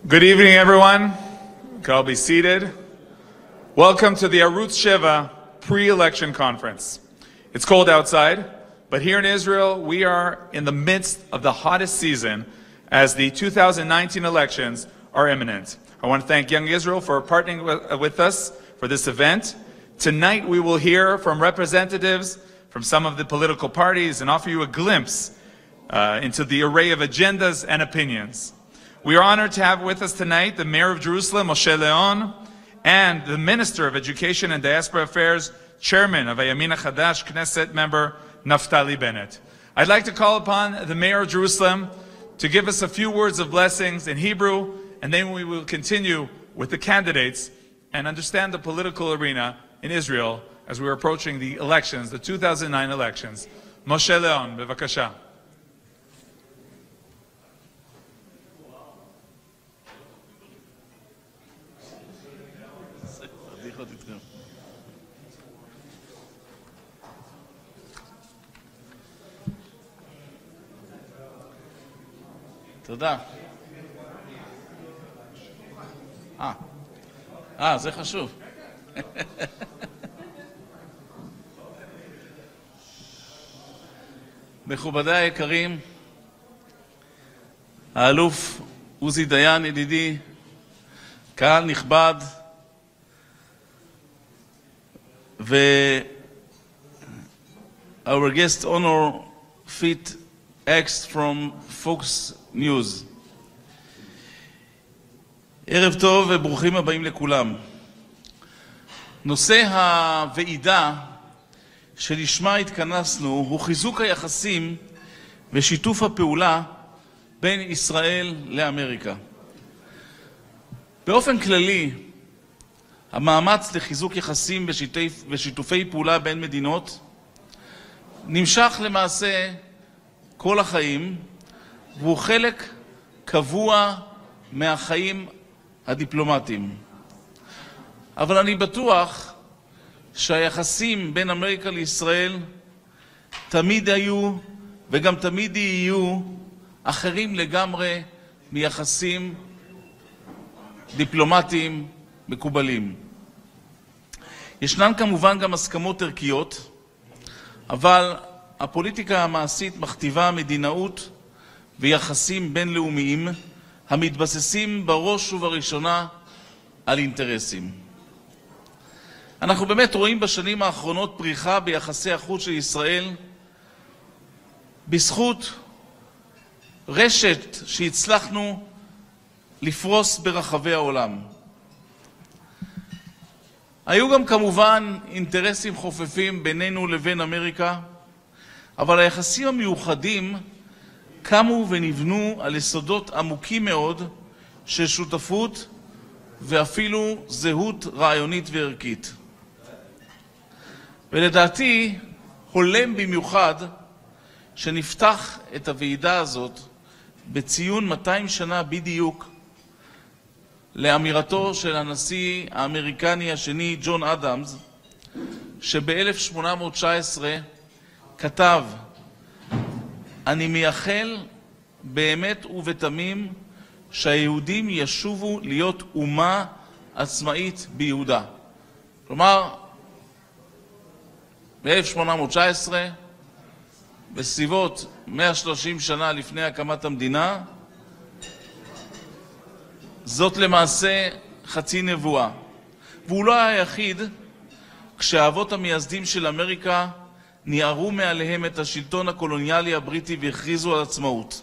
Good evening, everyone. You can all be seated. Welcome to the Arutz Sheva pre-election conference. It's cold outside, but here in Israel, we are in the midst of the hottest season as the 2019 elections are imminent. I want to thank Young Israel for partnering with us for this event. Tonight, we will hear from representatives from some of the political parties and offer you a glimpse into the array of agendas and opinions. We are honored to have with us tonight the Mayor of Jerusalem, Moshe Leon, and the Minister of Education and Diaspora Affairs, Chairman of Hayamin HaChadash, Knesset member, Naftali Bennett. I'd like to call upon the Mayor of Jerusalem to give us a few words of blessings in Hebrew, and then we will continue with the candidates and understand the political arena in Israel as we're approaching the elections, the 2009 elections. Moshe Leon, bevakasha. תודה. זה חשוב. מכובדיי היקרים, האלוף עוזי דיין ידידי, קהל נכבד, our guest honor Fit X from Fox News. ערב טוב וברוכים הבאים לכולם. נושא הוועידה שלשמה התכנסנו הוא חיזוק היחסים ושיתוף הפעולה בין ישראל לאמריקה. באופן כללי, המאמץ לחיזוק יחסים ושיתופי פעולה בין מדינות נמשך למעשה כל החיים, והוא חלק קבוע מהחיים הדיפלומטיים. אבל אני בטוח שהיחסים בין אמריקה לישראל תמיד היו וגם תמיד יהיו אחרים לגמרי מיחסים דיפלומטיים מקובלים. ישנן כמובן גם הסכמות ערכיות, אבל הפוליטיקה המעשית מכתיבה מדינאות ויחסים בינלאומיים המתבססים בראש ובראשונה על אינטרסים. אנחנו באמת רואים בשנים האחרונות פריחה ביחסי החוץ של ישראל בזכות רשת שהצלחנו לפרוס ברחבי העולם. היו גם כמובן אינטרסים חופפים בינינו לבין אמריקה, אבל היחסים המיוחדים קמו ונבנו על יסודות עמוקים מאוד של שותפות ואפילו זהות רעיונית וערכית. ולדעתי הולם במיוחד שנפתח את הוועידה הזאת בציון 200 שנה בדיוק לאמירתו של הנשיא האמריקני השני ג'ון אדמס, שב-1819 כתב: אני מייחל באמת ובתמים שהיהודים ישובו להיות אומה עצמאית ביהודה. כלומר, ב-1819, בסביבות 130 שנה לפני הקמת המדינה, זאת למעשה חצי נבואה. והוא לא היה היחיד. כשהאבות המייסדים של אמריקה ניערו מעליהם את השלטון הקולוניאלי הבריטי והכריזו על עצמאות,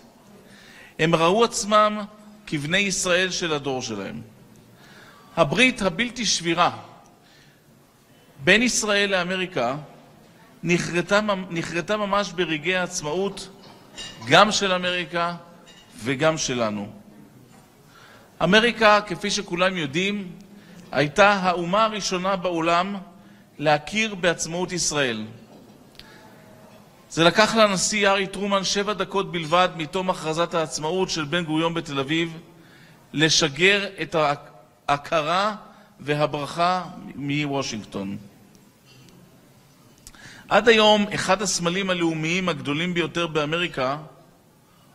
הם ראו עצמם כבני ישראל של הדור שלהם. הברית הבלתי שבירה בין ישראל לאמריקה נחרטה ממש ברגעי העצמאות, גם של אמריקה וגם שלנו. אמריקה, כפי שכולם יודעים, הייתה האומה הראשונה בעולם להכיר בעצמאות ישראל. זה לקח לנשיא ארי טרומן 7 דקות בלבד מתום הכרזת העצמאות של בן גוריון בתל אביב לשגר את ההכרה והברכה מוושינגטון. עד היום אחד הסמלים הלאומיים הגדולים ביותר באמריקה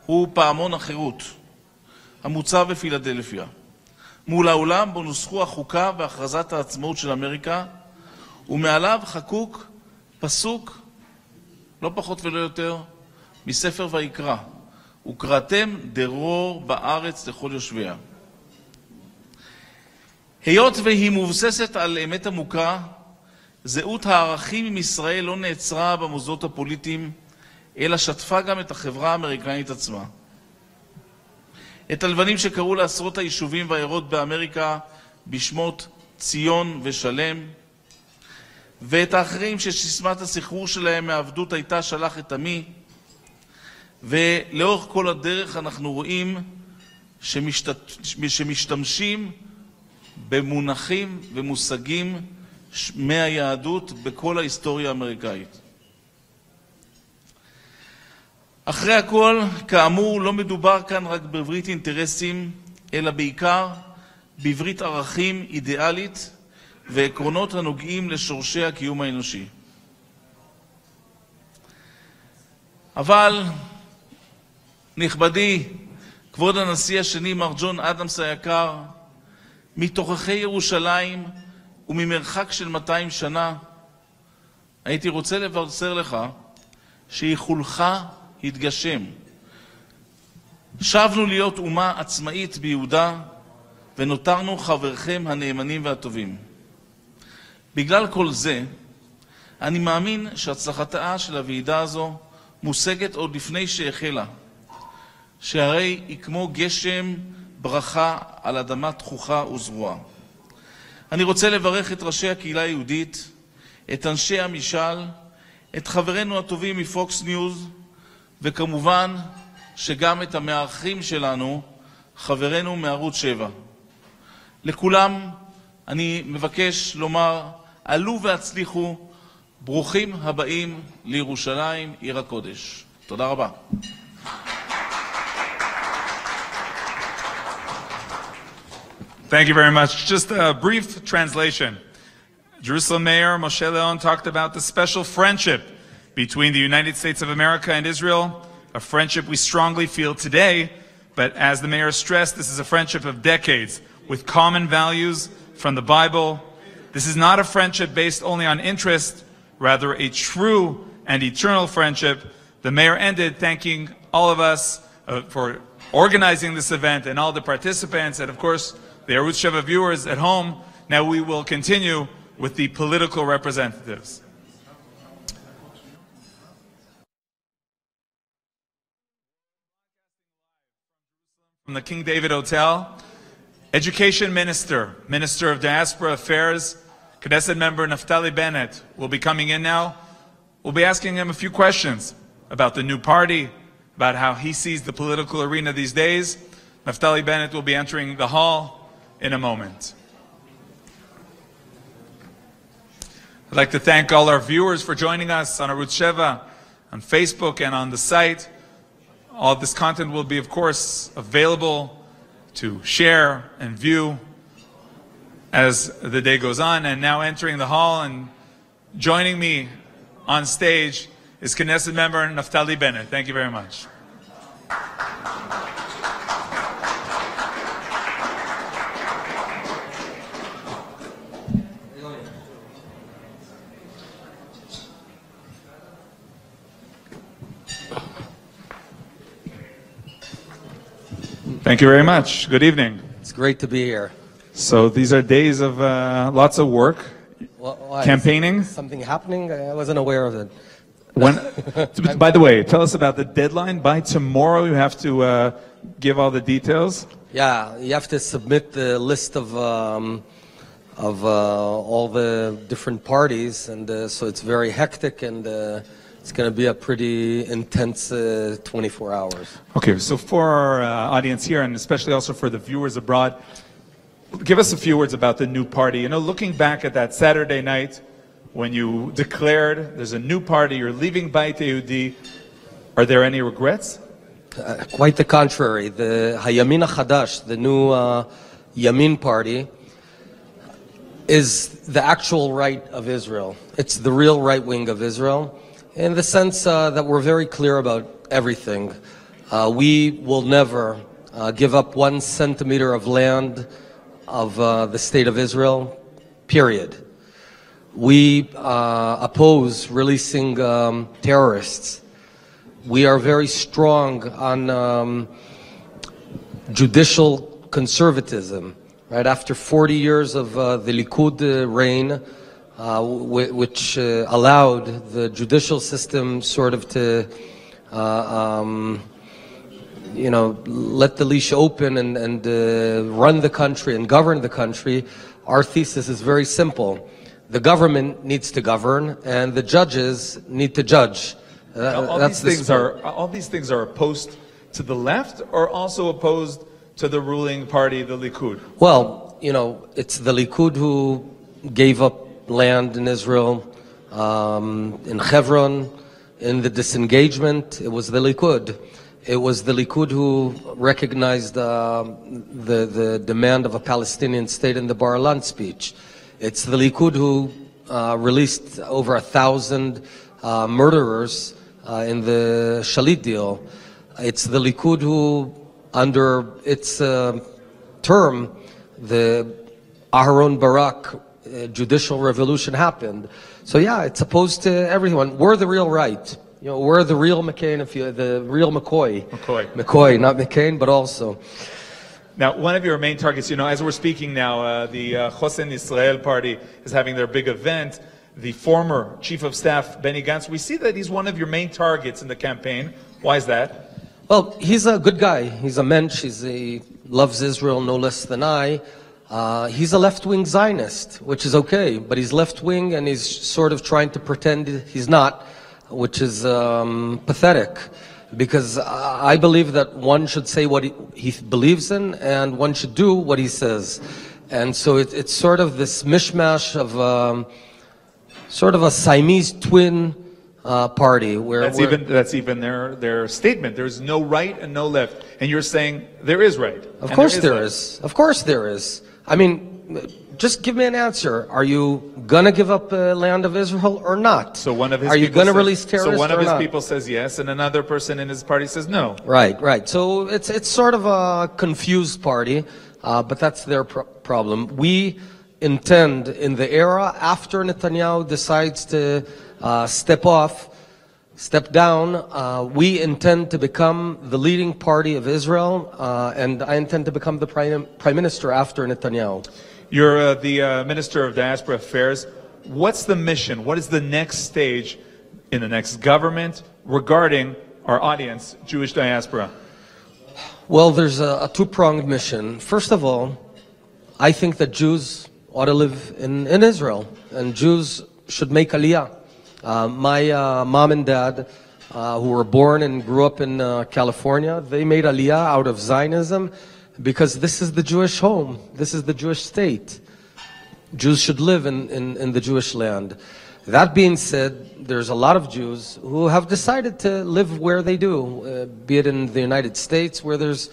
הוא פעמון החירות, המוצב בפילדלפיה. מול העולם בו נוסחו החוקה והכרזת העצמאות של אמריקה, ומעליו חקוק פסוק, לא פחות ולא יותר, מספר ויקרא. וקראתם דרור בארץ לכל יושביה. היות והיא מבוססת על אמת עמוקה, זהות הערכים עם ישראל לא נעצרה במוסדות הפוליטיים, אלא שטפה גם את החברה האמריקנית עצמה. את הלבנים שקראו לעשרות היישובים והעיירות באמריקה בשמות ציון ושלם, ואת האחרים שסיסמת הסחרור שלהם מהעבדות הייתה שלח את עמי, ולאורך כל הדרך אנחנו רואים שמשתמשים במונחים ומושגים מהיהדות בכל ההיסטוריה האמריקאית. אחרי הכל, כאמור, לא מדובר כאן רק בברית אינטרסים, אלא בעיקר בברית ערכים אידיאלית ועקרונות הנוגעים לשורשי הקיום האנושי. אבל, נכבדי, כבוד הנשיא השני, מר ג'ון אדמס היקר, מתוככי ירושלים וממרחק של 200 שנה, הייתי רוצה לבשר לך שיחולך התגשם. שבנו להיות אומה עצמאית ביהודה, ונותרנו חברכם הנאמנים והטובים. בגלל כל זה, אני מאמין שהצלחתה של הוועידה הזו מושגת עוד לפני שהחלה, שהרי היא כמו גשם ברכה על אדמה תחוכה וזרועה. אני רוצה לברך את ראשי הקהילה היהודית, את אנשי המשל, את חברינו הטובים מפוקס ניוז, וכמובן שגם את המארחים שלנו, חברינו מערוץ 7. לכולם אני מבקש לומר, עלו והצליחו, ברוכים הבאים לירושלים, עיר הקודש. תודה רבה. Thank you very much. Just a brief translation. Jerusalem Mayor Moshe Leon talked about the special friendship between the United States of America and Israel, a friendship we strongly feel today, but as the mayor stressed, this is a friendship of decades with common values from the Bible. This is not a friendship based only on interest, rather a true and eternal friendship. The mayor ended thanking all of us for organizing this event and all the participants, and of course, the Arutz Sheva viewers at home. Now we will continue with the political representatives. From the King David Hotel, Education Minister, Minister of Diaspora Affairs, Knesset member Naftali Bennett will be coming in now. We'll be asking him a few questions about the new party, about how he sees the political arena these days. Naftali Bennett will be entering the hall in a moment. I'd like to thank all our viewers for joining us on Arutz Sheva, on Facebook and on the site. All of this content will be, of course, available to share and view as the day goes on. And now entering the hall and joining me on stage is Knesset member Naftali Bennett. Thank you very much. Thank you very much. Good evening. It's great to be here. So these are days of lots of work, campaigning. Something happening? I wasn't aware of it. When, by the way, tell us about the deadline. By tomorrow, you have to give all the details. Yeah, you have to submit the list of all the different parties, and so it's very hectic, and it's going to be a pretty intense 24 hours. Okay, so for our audience here, and especially also for the viewers abroad, give us a few words about the new party. You know, looking back at that Saturday night when you declared there's a new party, you're leaving Beit Yehudi, are there any regrets? Quite the contrary. The Hayamin HaChadash, the new Yamin party, is the actual right of Israel. It's the real right wing of Israel, in the sense that we're very clear about everything. We will never give up 1 centimeter of land of the state of Israel, period. We oppose releasing terrorists. We are very strong on judicial conservatism. Right after 40 years of the Likud reign, which allowed the judicial system sort of to, let the leash open and run the country and govern the country, our thesis is very simple. The government needs to govern, and the judges need to judge. All these things are opposed to the left, or also opposed to the ruling party, the Likud? Well, it's the Likud who gave up land in Israel, in Hebron, in the disengagement. It was the Likud. It was the Likud who recognized the demand of a Palestinian state in the Bar Ilan speech. It's the Likud who released over 1,000 murderers in the Shalit deal. It's the Likud who, under its term, the Aharon Barak judicial revolution happened. So yeah, it's opposed to everyone. We're the real right. We're the real McCain, the real McCoy. McCoy, not McCain, but also. Now, one of your main targets, as we're speaking now, the Chosen Israel party is having their big event. The former chief of staff, Benny Gantz, we see that he's one of your main targets in the campaign. Why is that? Well, he's a good guy. He's a mensch. He loves Israel no less than I. He's a left-wing Zionist, which is okay, but he's left-wing and he's sort of trying to pretend he's not, which is pathetic. Because I believe that one should say what he believes in, and one should do what he says. And so it's sort of this mishmash of sort of a Siamese twin party where that's even their statement. There's no right and no left, and you're saying there is right. Of course there is. Of course there is. I mean, just give me an answer. Are you gonna give up land of Israel or not? So one of his are you gonna release terrorists? So one of his not? people says yes, and another person in his party says no. Right. So it's sort of a confused party, but that's their problem. We intend, in the era after Netanyahu decides to step down, we intend to become the leading party of Israel, and I intend to become the prime minister after Netanyahu. You're the Minister of Diaspora Affairs. What's the mission? What is the next stage in the next government regarding our audience, Jewish diaspora? Well, there's a two-pronged mission. First of all, I think that Jews ought to live in Israel, and Jews should make aliyah. My mom and dad, who were born and grew up in California, they made aliyah out of Zionism because this is the Jewish home. This is the Jewish state. Jews should live in the Jewish land. That being said, there's a lot of Jews who have decided to live where they do, be it in the United States, where there's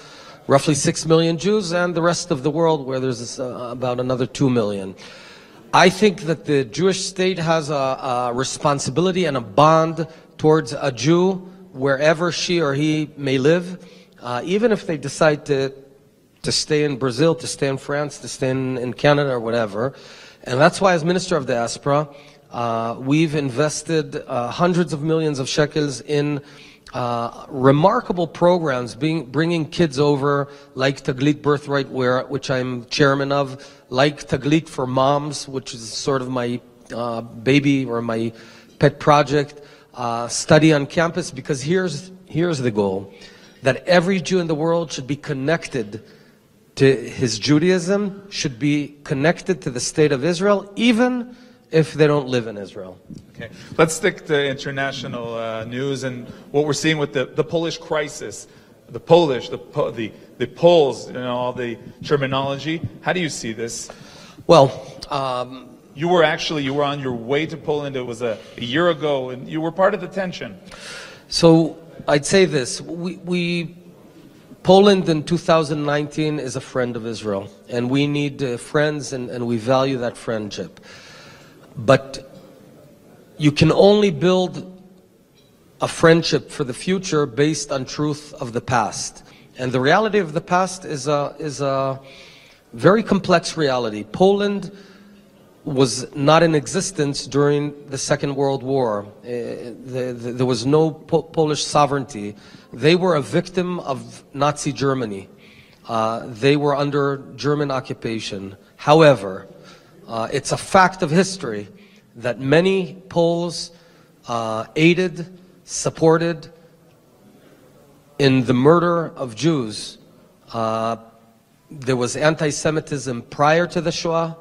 roughly 6 million Jews, and the rest of the world, where there's about another 2 million. I think that the Jewish state has a responsibility and a bond towards a Jew wherever she or he may live, even if they decide to stay in Brazil, to stay in France, to stay in Canada or whatever. And that's why, as Minister of Diaspora, we've invested hundreds of millions of shekels in remarkable programs, bringing kids over, like Taglit Birthright, which I'm chairman of, like Taglit for Moms, which is sort of my baby or my pet project, study on campus, because here's the goal, that every Jew in the world should be connected to his Judaism, should be connected to the state of Israel, even if they don't live in Israel. Okay, let's stick to international news and what we're seeing with the Polish crisis. The Polish, the Poles, all the terminology. How do you see this? Well, you were on your way to Poland. It was a year ago, and you were part of the tension. So I'd say this: we Poland in 2019 is a friend of Israel, and we need friends, and we value that friendship. But you can only build a friendship for the future based on truth of the past. And the reality of the past is a very complex reality. Poland was not in existence during the Second World War. There was no Polish sovereignty. They were a victim of Nazi Germany. They were under German occupation. However, it's a fact of history that many Poles aided, supported in the murder of Jews. There was anti-Semitism prior to the Shoah.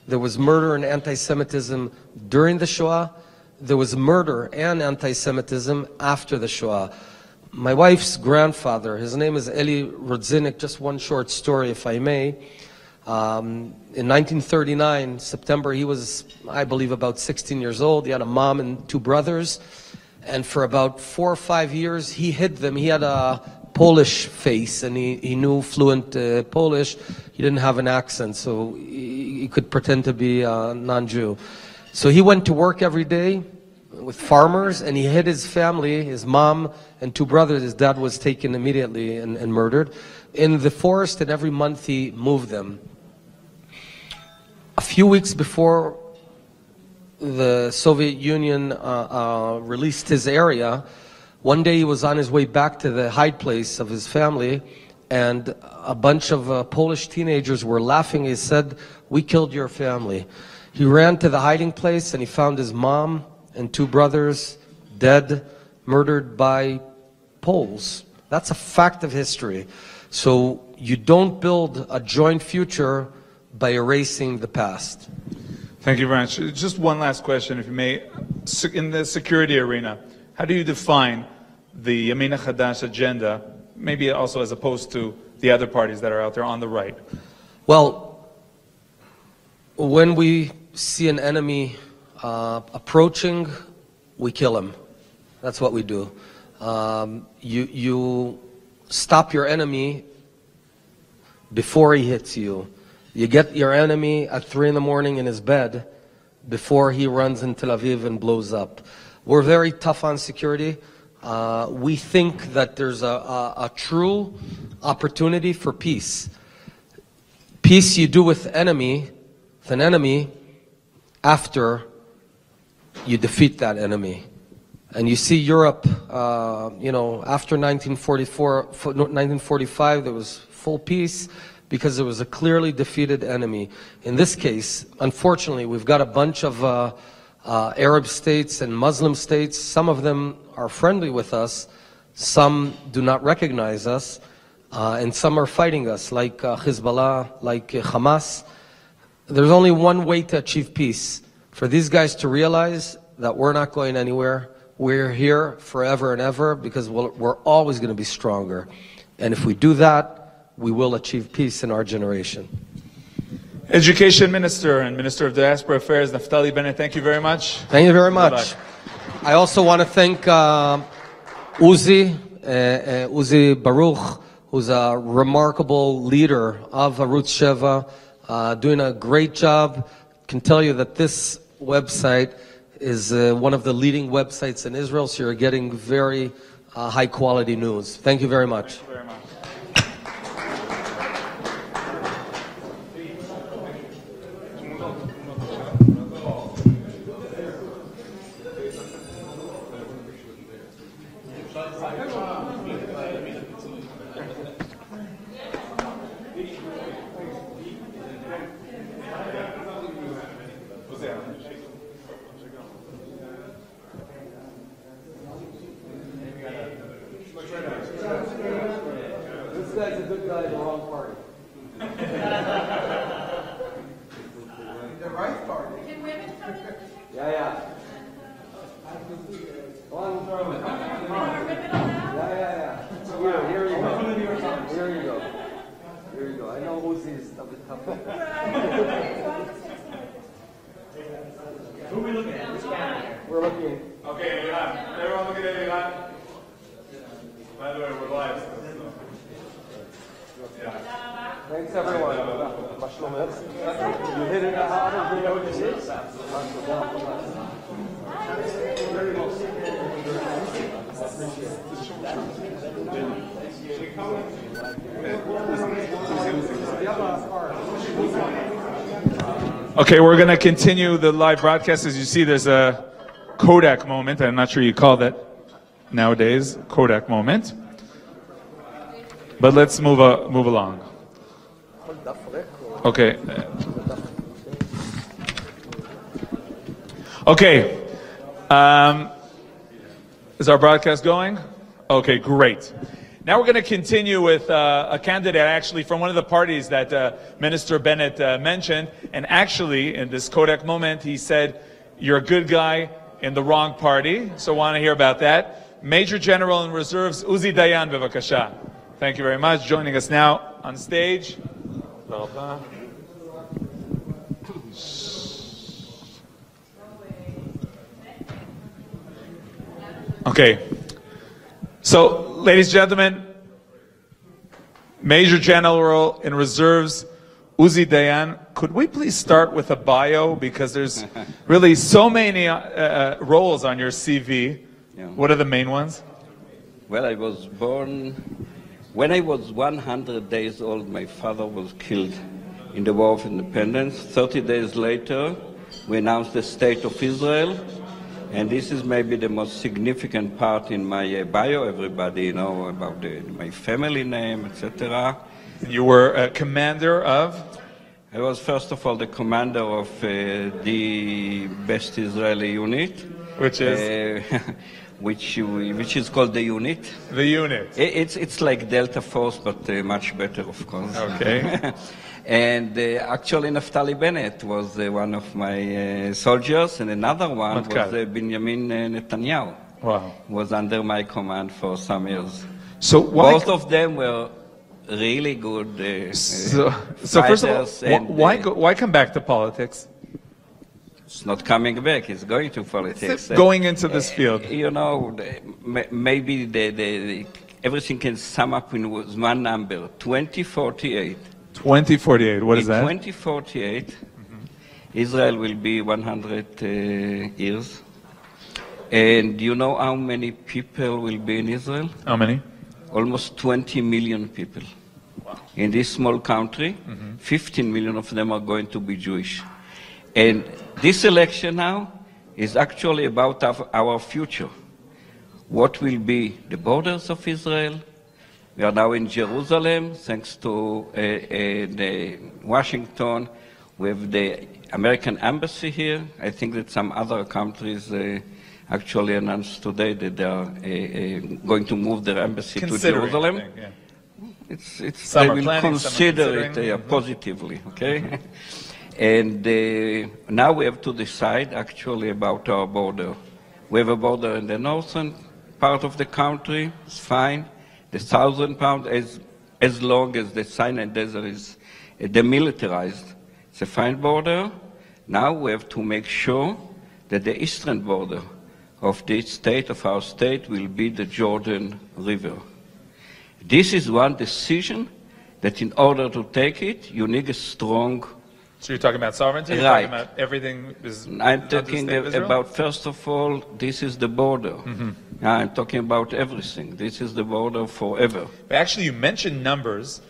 There was murder and anti-Semitism during the Shoah. There was murder and anti-Semitism after the Shoah. My wife's grandfather, his name is Eli Rodzinnik, just one short story if I may. In 1939, September, he was, I believe, about 16 years old. He had a mom and two brothers. And for about 4 or 5 years, he hid them. He had a Polish face, and he knew fluent Polish. He didn't have an accent, so he could pretend to be a non-Jew. So he went to work every day with farmers, and he hid his family, his mom and two brothers. His dad was taken immediately and murdered in the forest, and every month he moved them. A few weeks before the Soviet Union released his area, one day he was on his way back to the hide place of his family, and a bunch of Polish teenagers were laughing. He said, "We killed your family." He ran to the hiding place, and he found his mom and two brothers dead, murdered by Poles. That's a fact of history. So you don't build a joint future by erasing the past. Thank you very much. Just one last question, if you may. In the security arena, how do you define the Yamin HaChadash agenda, maybe also as opposed to the other parties that are out there on the right? Well, when we see an enemy approaching, we kill him. That's what we do. You stop your enemy before he hits you. You get your enemy at 3 in the morning in his bed before he runs in Tel Aviv and blows up. We're very tough on security. We think that there's a true opportunity for peace. Peace you do with an enemy after you defeat that enemy. And you see Europe, after 1945, there was full peace because there was a clearly defeated enemy. In this case, unfortunately, we've got a bunch of Arab states and Muslim states. Some of them are friendly with us, some do not recognize us, and some are fighting us, like Hezbollah, like Hamas. There's only one way to achieve peace: for these guys to realize that we're not going anywhere. We're here forever and ever because we're always going to be stronger. And if we do that, we will achieve peace in our generation. Education Minister and Minister of Diaspora Affairs, Naftali Bennett, thank you very much. Thank you very much. I also want to thank Uzi Baruch, who's a remarkable leader of Arutz Sheva, doing a great job. Can tell you that this website is one of the leading websites in Israel, so you're getting very high quality news. Thank you very much. Thank you very much. This guy's a good guy in the wrong party. The right party. Can women come in? Yeah. One throw it. Are women allowed? Yeah. Here you go. Here you go. I know Uzi is a bit tough. Who are we looking at? Which camera? We're looking. Okay, Iran. Everyone look at Iran. By the way, we're live. So. Thanks, everyone. You hit it hard and you know what this is? Okay, we're going to continue the live broadcast. As you see, there's a Kodak moment. I'm not sure you call that nowadays, Kodak moment. But let's move along. Okay. Okay. Is our broadcast going? Okay, great. Now we're going to continue with a candidate actually from one of the parties that Minister Bennett mentioned. And actually, in this Kodak moment, he said, you're a good guy in the wrong party. So I want to hear about that. Major General in Reserves, Uzi Dayan, bevakasha. Thank you very much. Joining us now on stage. Okay. So, ladies and gentlemen, Major General in Reserves, Uzi Dayan, could we please start with a bio? Because there's really so many roles on your CV. Yeah. What are the main ones? Well, I was born, when I was 100 days old, my father was killed in the War of Independence. 30 days later, we announced the State of Israel. And this is maybe the most significant part in my bio. Everybody know about my family name, etc. You were a commander of? I was first of all the commander of the best Israeli unit. Which is? Which is called the unit. The unit. It's like Delta Force, but much better, of course. Okay. And actually, Naftali Bennett was one of my soldiers, and another one was Benjamin Netanyahu. Wow. Was under my command for some years. So both of them were really good so first of all, why come back to politics? It's not coming back. It's going to politics. Going into this field. You know, maybe everything can sum up in one number: 2048. 2048, what is that? 2048, Israel will be 100 years. And you know how many people will be in Israel? How many? Almost 20 million people. Wow. In this small country, 15 million of them are going to be Jewish. And this election now is actually about our future. What will be the borders of Israel? We are now in Jerusalem, thanks to Washington. We have the American embassy here. I think that some other countries actually announced today that they are going to move their embassy to Jerusalem. I think, yeah. They will consider it positively, okay? And now we have to decide actually about our border. We have a border in the northern part of the country, it's fine. The 1,000 pounds, as long as the Sinai Desert is demilitarized, it's a fine border. Now we have to make sure that the eastern border of this state, of our state, will be the Jordan River. This is one decision that in order to take it, you need a strong... So you're talking about sovereignty? You're right. talking about everything is... I'm talking about, first of all, this is the border. I'm talking about everything. This is the border forever. But actually, you mentioned numbers,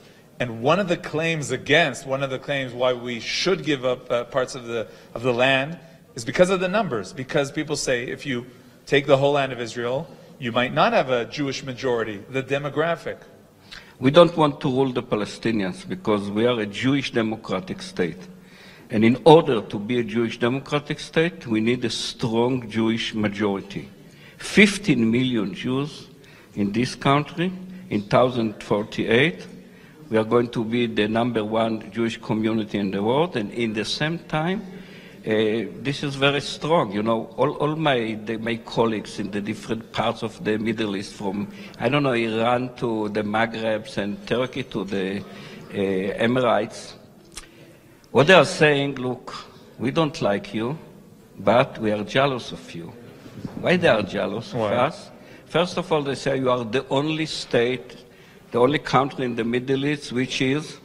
and one of the claims why we should give up parts of the land is because of the numbers. Because people say if you take the whole land of Israel, you might not have a Jewish majority, the demographic. We don't want to rule the Palestinians because we are a Jewish democratic state. And in order to be a Jewish democratic state, we need a strong Jewish majority. 15 million Jews in this country. In 2048, we are going to be the #1 Jewish community in the world, and in the same time, this is very strong. You know, all my colleagues in the different parts of the Middle East, from, I don't know, Iran to the Maghrebs and Turkey to the Emirates, what they are saying, look, we don't like you, but we are jealous of you. Why they are jealous of us? First of all, they say you are the only state, the only country in the Middle East which is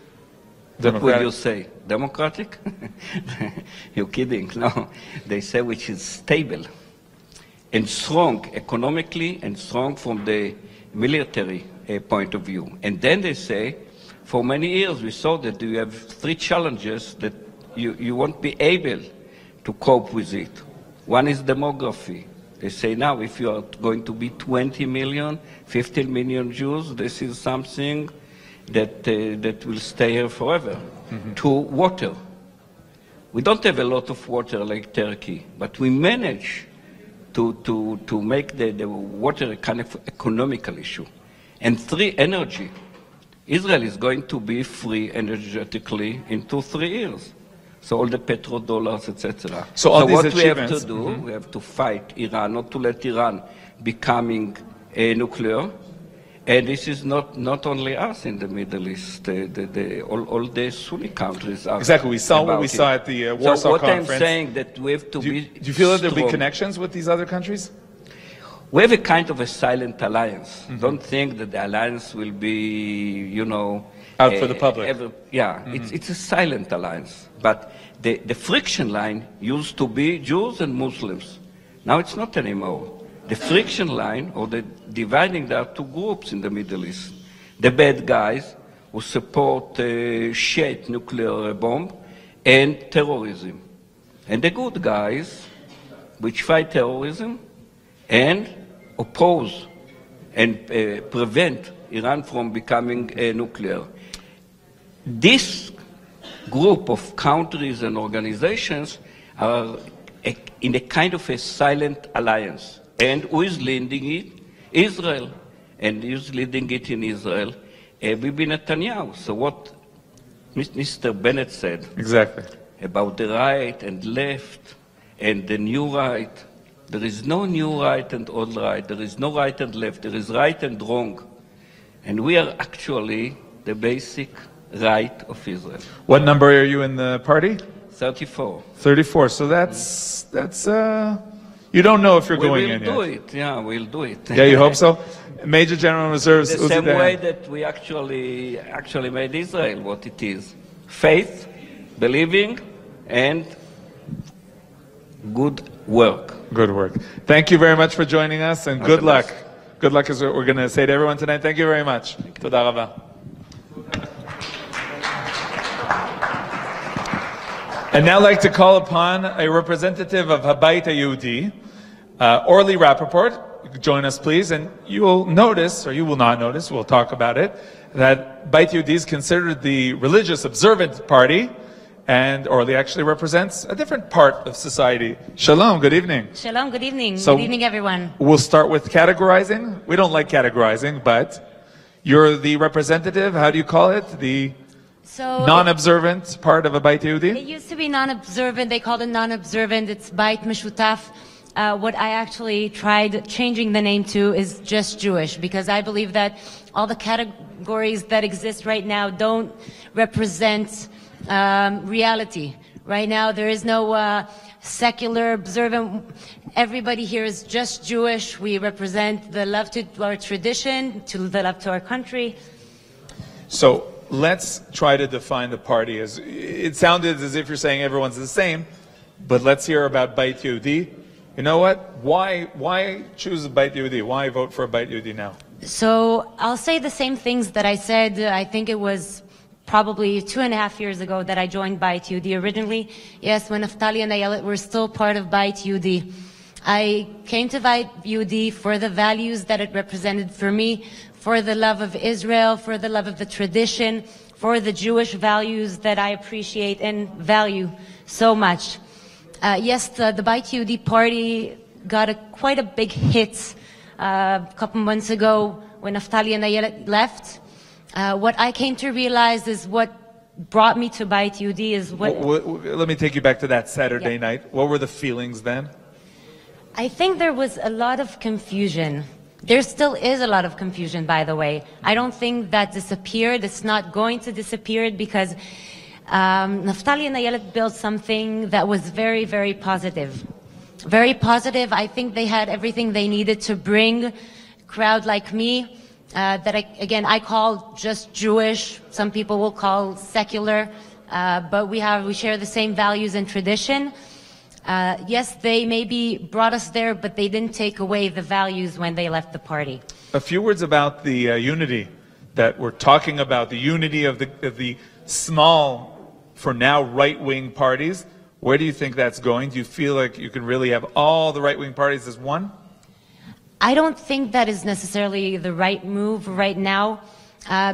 What would you say? Democratic? You're kidding. No. They say which is stable and strong economically and strong from the military point of view. And then they say, for many years we saw that you have three challenges that you won't be able to cope with it. One is demography. They say now if you are going to be 20 million, 15 million Jews, this is something that will stay here forever. Mm-hmm. Two, water. We don't have a lot of water like Turkey, but we manage to make the water a kind of economical issue. And three, energy. Israel is going to be free energetically in 2-3 years. So all the petrodollars, etc. So all these what we have achievements, to do, we have to fight Iran, not to let Iran becoming nuclear. And this is not only us in the Middle East. All the Sunni countries are exactly. We saw what we saw at the Warsaw what Conference. I'm saying that we have to be. Do you feel that there'll be strong. connections with these other countries? We have a kind of a silent alliance. Mm-hmm. Don't think that the alliance will be, out for the public. It's a silent alliance. But the friction line used to be Jews and Muslims. Now it's not anymore. The friction line, or the dividing, there are two groups in the Middle East. The bad guys who support Shiite nuclear bomb and terrorism. And the good guys which fight terrorism and oppose and prevent Iran from becoming nuclear. This group of countries and organizations are in a kind of a silent alliance. And who is leading it? Israel. And who's leading it in Israel? Bibi Netanyahu. So what Mr. Bennett said exactly about the right and left and the new right, there is no new right and old right. There is no right and left. There is right and wrong. And we are actually the basic right of Israel. What number are you in the party? 34. 34. So that's you don't know if you're going in yet. We'll do it. Yeah, we'll do it. Yeah, you hope so? Major General Reserves. The same way that we actually made Israel what it is. Faith, believing, and good work. Good work. Thank you very much for joining us, and good luck. Good luck is what we're going to say to everyone tonight. Thank you very much. Toda raba. I'd now like to call upon a representative of Habayit HaYehudi, Orly Rappaport. Join us, please. And you will notice, or you will not notice, we'll talk about it, that Bayit HaYehudi is considered the religious observant party, and Orly actually represents a different part of society. Shalom, good evening. Shalom, good evening. So good evening, everyone. We'll start with categorizing. We don't like categorizing, but you're the representative, how do you call it? The non-observant part of a Bayit HaYehudi? It used to be non-observant. They called it non-observant. It's Bayit Meshutaf. What I actually tried changing the name to is just Jewish, because I believe that all the categories that exist right now don't represent reality. Right now, there is no secular observant. Everybody here is just Jewish. We represent the love to our tradition, to the love to our country. So let's try to define the party. As it sounded as if you're saying everyone's the same, but let's hear about Bayit HaYehudi. You know what? Why choose a Bayit HaYehudi? Why vote for a Bayit HaYehudi now? So I'll say the same things that I said. I think it was probably 2.5 years ago that I joined Bayit HaYehudi originally. Yes, when Naftali and Ayelet were still part of Bayit HaYehudi. I came to Bayit HaYehudi for the values that it represented for me, for the love of Israel, for the love of the tradition, for the Jewish values that I appreciate and value so much. Yes, the Bayit HaYehudi party got quite a big hit a couple months ago when Naftali and Ayelet left. What I came to realize is what brought me to Bayit HaYehudi is what... Let me take you back to that Saturday night. What were the feelings then? I think there was a lot of confusion. There still is a lot of confusion, by the way. I don't think that disappeared. It's not going to disappear because Naftali and Ayelet built something that was very, very positive. Very positive. I think they had everything they needed to bring a crowd like me that I call just Jewish. Some people will call secular, but we share the same values and tradition. Yes, they maybe brought us there, but they didn't take away the values when they left the party. A few words about the unity that we're talking about, the unity of the small, for now, right-wing parties. Where do you think that's going? Do you feel like you can really have all the right-wing parties as one? I don't think that is necessarily the right move right now,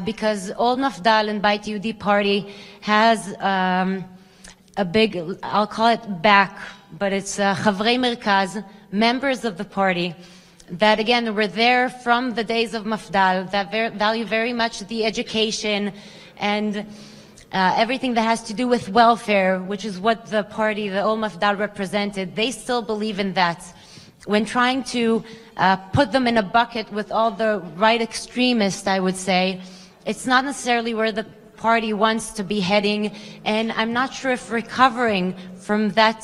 because Old Nafdal and Beit Yehudi party has a big, I'll call it back, but it's Chavrei Merkaz, members of the party, that again were there from the days of Mafdal, that value very much the education and everything that has to do with welfare, which is what the party, the Old Mafdal, represented. They still believe in that. When trying to put them in a bucket with all the right extremists, I would say, it's not necessarily where the party wants to be heading, and I'm not sure if recovering from that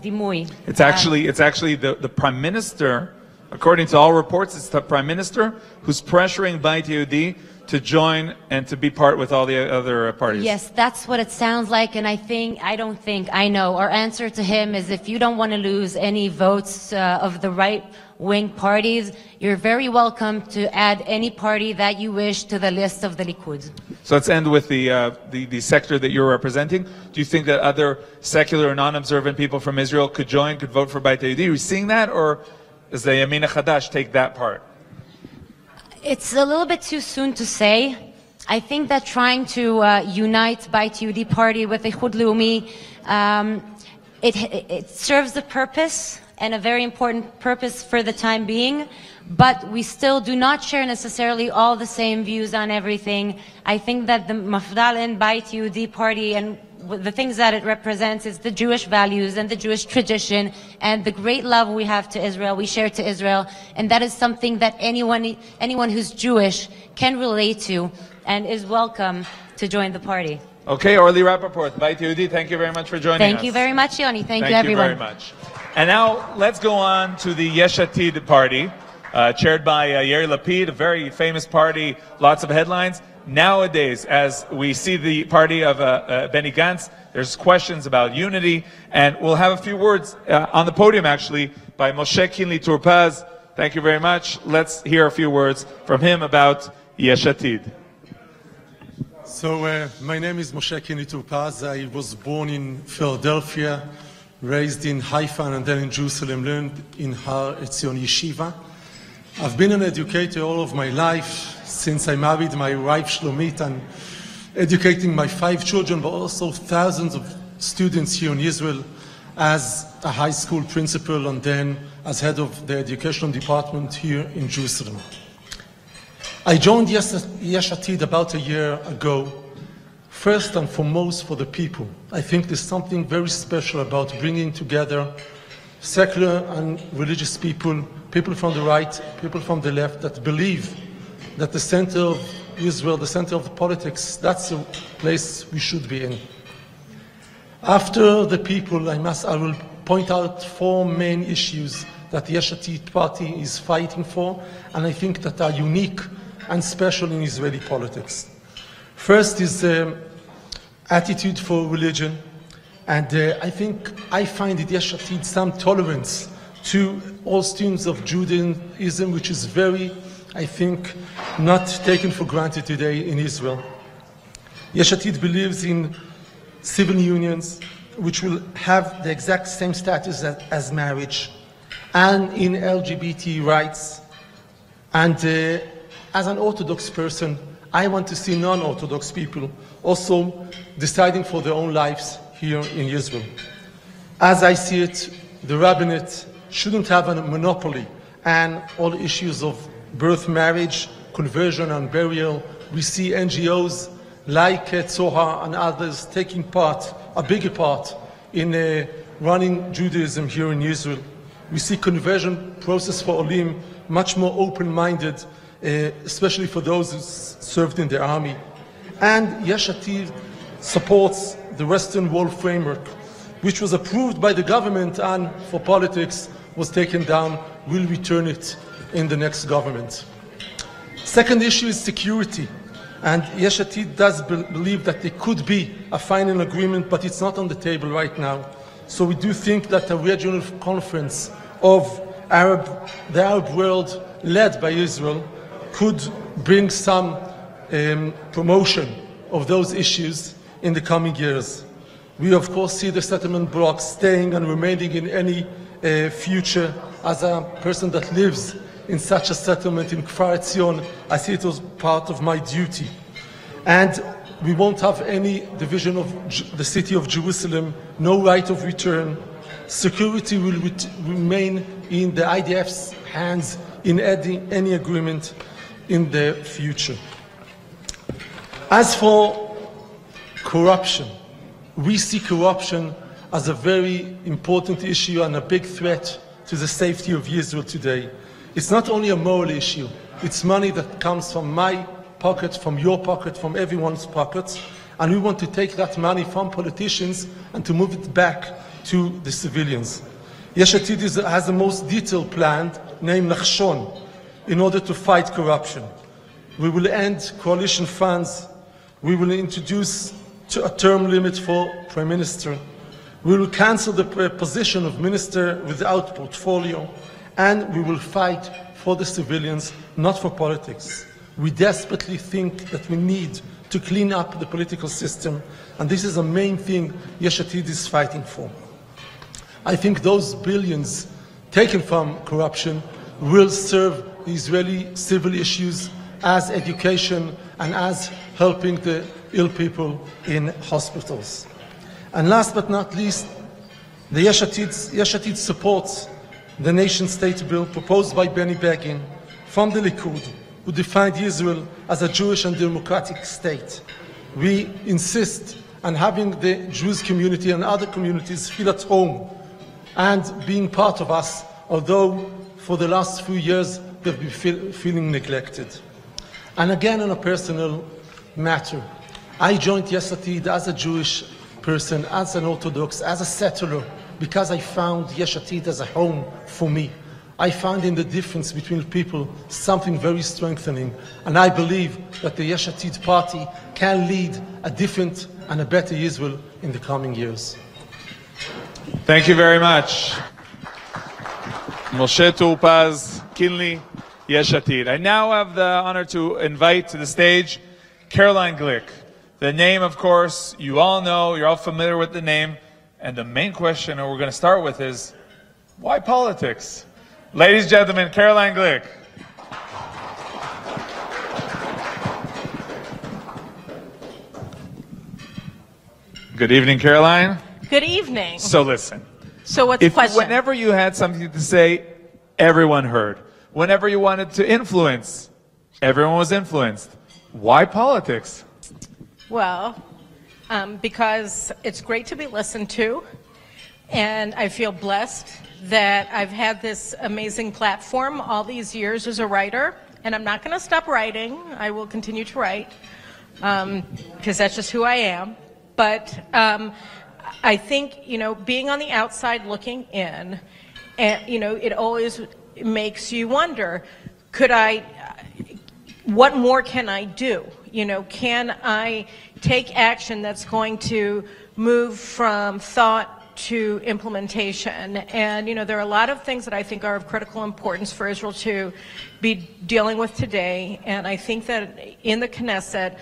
dimui. It's actually the prime minister, according to all reports, it's the prime minister who's pressuring Beit Yehudi to join and to be part with all the other parties. Yes, that's what it sounds like, and I know our answer to him is, if you don't want to lose any votes of the right-wing parties, you're very welcome to add any party that you wish to the list of the Likud. So let's end with the sector that you're representing. Do you think that other secular or non-observant people from Israel could vote for Beit Yehudi? Are you seeing that, or does the Yamin HaChadash take that part? It's a little bit too soon to say. I think that trying to unite Beit Yehudi party with Eichud Leumi, it serves a purpose, and a very important purpose for the time being, but we still do not share necessarily all the same views on everything. I think that the Mafdal and Beit Yehudi party and the things that it represents is the Jewish values and the Jewish tradition and the great love we have to Israel, we share to Israel, and that is something that anyone who's Jewish can relate to and is welcome to join the party. Okay, Orly Rappaport, Beit Yehudi, thank you very much for joining us. Thank you very much, Yoni. Thank you, everyone. Thank you very much. And now let's go on to the Yesh Atid party, chaired by Yair Lapid, a very famous party, lots of headlines. Nowadays, as we see the party of Benny Gantz, there's questions about unity, and we'll have a few words on the podium, actually, by Moshe Kinli Turpaz. Thank you very much. Let's hear a few words from him about Yesh Atid. So, my name is Moshe Kinli Turpaz. I was born in Philadelphia, raised in Haifa, and then in Jerusalem, learned in Har Etzion Yeshiva. I've been an educator all of my life, since I married my wife Shlomit, and educating my 5 children, but also thousands of students here in Israel as a high school principal and then as head of the educational department here in Jerusalem. I joined Yesh Atid about a year ago, first and foremost for the people. I think there's something very special about bringing together secular and religious people, people from the right, people from the left, that believe that the center of Israel, the center of the politics, that's the place we should be in. After the people, I will point out 4 main issues that the Yesh Atid party is fighting for, and I think that are unique and special in Israeli politics. First is attitude for religion, and I find in Yesh Atid some tolerance to all streams of Judaism, which is very, I think, not taken for granted today in Israel. Yesh Atid believes in civil unions, which will have the exact same status as marriage, and in LGBT rights. And as an Orthodox person, I want to see non-Orthodox people also deciding for their own lives here in Israel. As I see it, the rabbinate shouldn't have a monopoly on all issues of birth, marriage, conversion, and burial. We see NGOs like Tzohar and others taking part, a bigger part, in running Judaism here in Israel. We see conversion process for Olim much more open-minded, especially for those who served in the army. And Yesh Atid supports the Western Wall framework, which was approved by the government and for politics was taken down. We'll return it in the next government. Second issue is security. And Yesh Atid does believe that there could be a final agreement, but it's not on the table right now. So we do think that a regional conference of the Arab world led by Israel could bring some promotion of those issues in the coming years. We of course see the settlement blocks staying and remaining in any future. As a person that lives in such a settlement in Kfar Etzion, I see it as part of my duty. And we won't have any division of the city of Jerusalem, no right of return. Security will remain in the IDF's hands in any agreement in the future. As for corruption, we see corruption as a very important issue and a big threat to the safety of Israel today. It's not only a moral issue, it's money that comes from my pocket, from your pocket, from everyone's pockets, and we want to take that money from politicians and to move it back to the civilians. Yesh Atid has the most detailed plan named Nachshon in order to fight corruption. We will end coalition funds, we will introduce a term limit for Prime Minister, we will cancel the position of Minister without portfolio, and we will fight for the civilians, not for politics. We desperately think that we need to clean up the political system, and this is the main thing Yesh Atid is fighting for. I think those billions taken from corruption will serve the Israeli civil issues as education and as helping the ill people in hospitals. And last but not least, the Yesh Atid supports the nation-state bill proposed by Benny Begin from the Likud, who defined Israel as a Jewish and democratic state. We insist on having the Jewish community and other communities feel at home and being part of us, although for the last few years they've been feeling neglected. And again, on a personal matter, I joined Yesh Atid as a Jewish person, as an Orthodox, as a settler, because I found Yesh Atid as a home for me. I found in the difference between people something very strengthening, and I believe that the Yesh Atid party can lead a different and a better Israel in the coming years. Thank you very much. Moshe Toupaz, Kinley, Yesh Atid. I now have the honor to invite to the stage Caroline Glick. The name, of course, you all know, you're all familiar with the name, and the main question we're going to start with is, why politics? Ladies and gentlemen, Caroline Glick. Good evening, Caroline. Good evening. So listen. So what's the question? Whenever you had something to say, everyone heard. Whenever you wanted to influence, everyone was influenced. Why politics? Well, because it's great to be listened to, and I feel blessed that I've had this amazing platform all these years as a writer, and I'm not going to stop writing. I will continue to write, because that's just who I am. But I think, being on the outside looking in, and, it always makes you wonder, what more can I do? Can I take action that's going to move from thought to implementation? And, there are a lot of things that I think are of critical importance for Israel to be dealing with today. And I think that in the Knesset,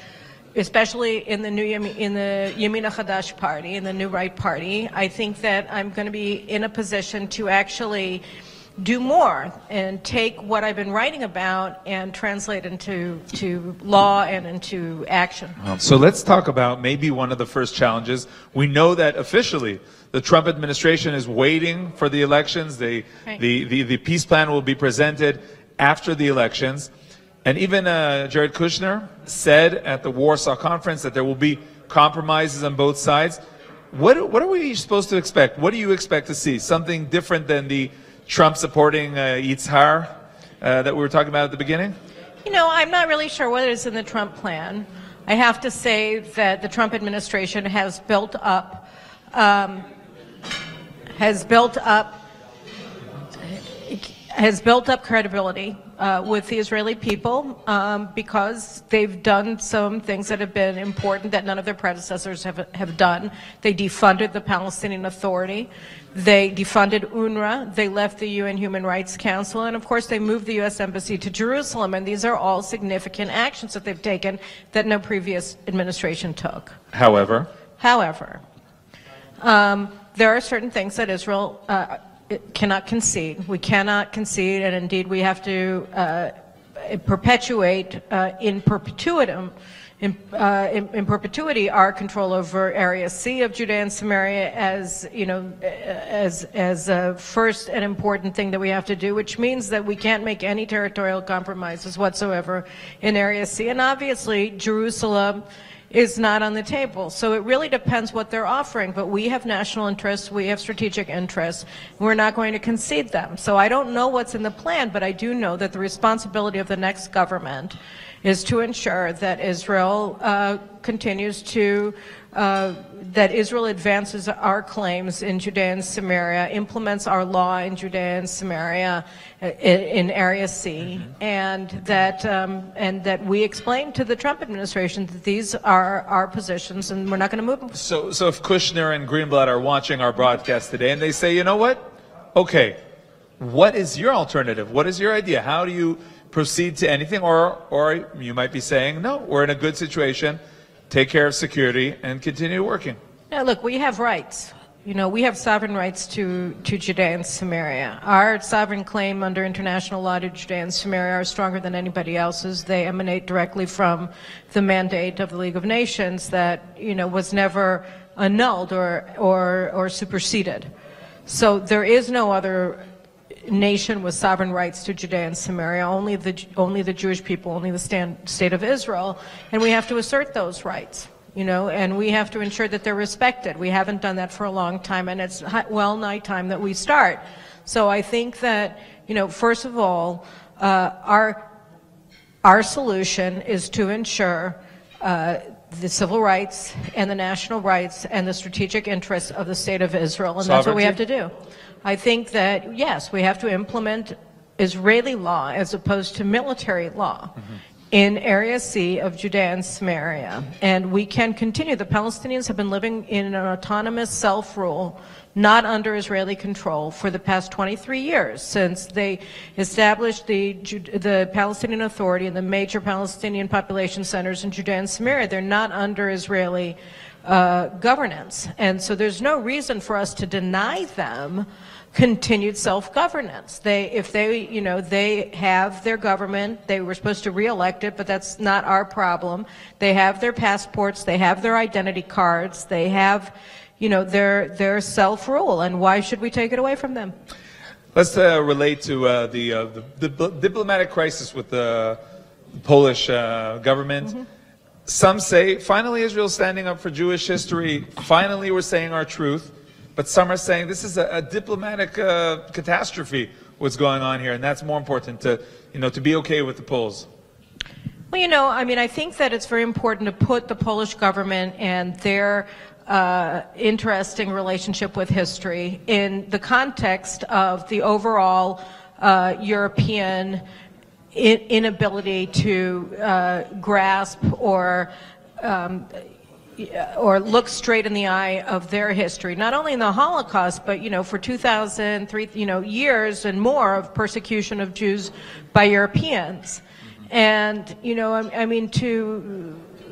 especially in the Yemin HaChadash party, in the New Right party, I think that I'm going to be in a position to actually do more and take what I've been writing about and translate into law and into action. So let's talk about maybe one of the first challenges. We know that officially the Trump administration is waiting for the elections. The peace plan will be presented after the elections. And even Jared Kushner said at the Warsaw Conference that there will be compromises on both sides. What are we supposed to expect? What do you expect to see? Something different than the Trump supporting Yitzhar that we were talking about at the beginning? I'm not really sure what is in the Trump plan. I have to say that the Trump administration has built up has built up credibility with the Israeli people because they've done some things that have been important that none of their predecessors have done. They defunded the Palestinian Authority. They defunded UNRWA. They left the UN Human Rights Council. And, of course, they moved the U.S. Embassy to Jerusalem. And these are all significant actions that they've taken that no previous administration took. However, there are certain things that Israel cannot concede. We cannot concede, and indeed we have to perpetuate in perpetuity our control over Area C of Judea and Samaria as, you know, as a first and important thing that we have to do, which means that we can't make any territorial compromises whatsoever in Area C. And obviously Jerusalem is not on the table. So it really depends what they're offering, but we have national interests, we have strategic interests, and we're not going to concede them. So I don't know what's in the plan, but I do know that the responsibility of the next government is to ensure that Israel continues to, that Israel advances our claims in Judea and Samaria, implements our law in Judea and Samaria in Area C, and that we explain to the Trump administration that these are our positions and we're not going to move them. so if Kushner and Greenblatt are watching our broadcast today and they say, you know what? Okay, what is your alternative? What is your idea? How do you proceed to anything? Or you might be saying, no, we're in a good situation, take care of security, and continue working. Now, look, we have rights. You know, we have sovereign rights to Judea and Samaria. Our sovereign claim under international law to Judea and Samaria are stronger than anybody else's. They emanate directly from the mandate of the League of Nations that, you know, was never annulled or superseded. So there is no other nation with sovereign rights to Judea and Samaria, only the Jewish people, only the state of Israel, and we have to assert those rights, you know, and we have to ensure that they're respected. We haven't done that for a long time, and it's well nigh time that we start. So I think that, you know, first of all, our solution is to ensure the civil rights and the national rights and the strategic interests of the state of Israel, and that's what we have to do. I think that, yes, we have to implement Israeli law as opposed to military law in Area C of Judea and Samaria. And we can continue. The Palestinians have been living in an autonomous self-rule, not under Israeli control, for the past 23 years, since they established the Palestinian Authority and the major Palestinian population centers in Judea and Samaria. They're not under Israeli governance. And so there's no reason for us to deny them continued self-governance. If they have their government, they were supposed to re-elect it, but that's not our problem. They have their passports, they have their identity cards, they have, you know, their self-rule, and why should we take it away from them? Let's relate to the diplomatic crisis with the Polish government. Some say, finally Israel's standing up for Jewish history, finally we're saying our truth. But some are saying this is a diplomatic catastrophe, what's going on here, and that's more important to, you know, to be okay with the Poles. Well, you know, I mean, I think that it's very important to put the Polish government and their interesting relationship with history in the context of the overall European inability to grasp or look straight in the eye of their history, not only in the Holocaust, but, you know, for 2,003, you know, years and more of persecution of Jews by Europeans. And, you know, I mean,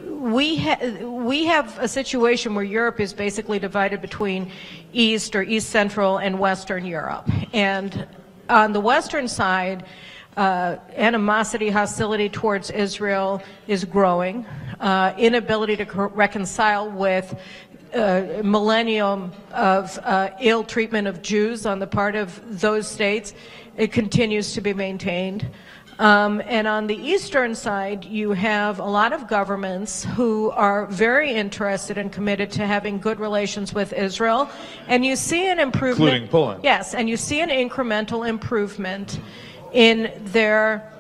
we have a situation where Europe is basically divided between East Central and Western Europe. And on the Western side, animosity, hostility towards Israel is growing. Inability to reconcile with millennium of ill treatment of Jews on the part of those states, it continues to be maintained. And on the eastern side, you have a lot of governments who are very interested and committed to having good relations with Israel. And you see an improvement. Including Poland. Yes, and you see an incremental improvement in their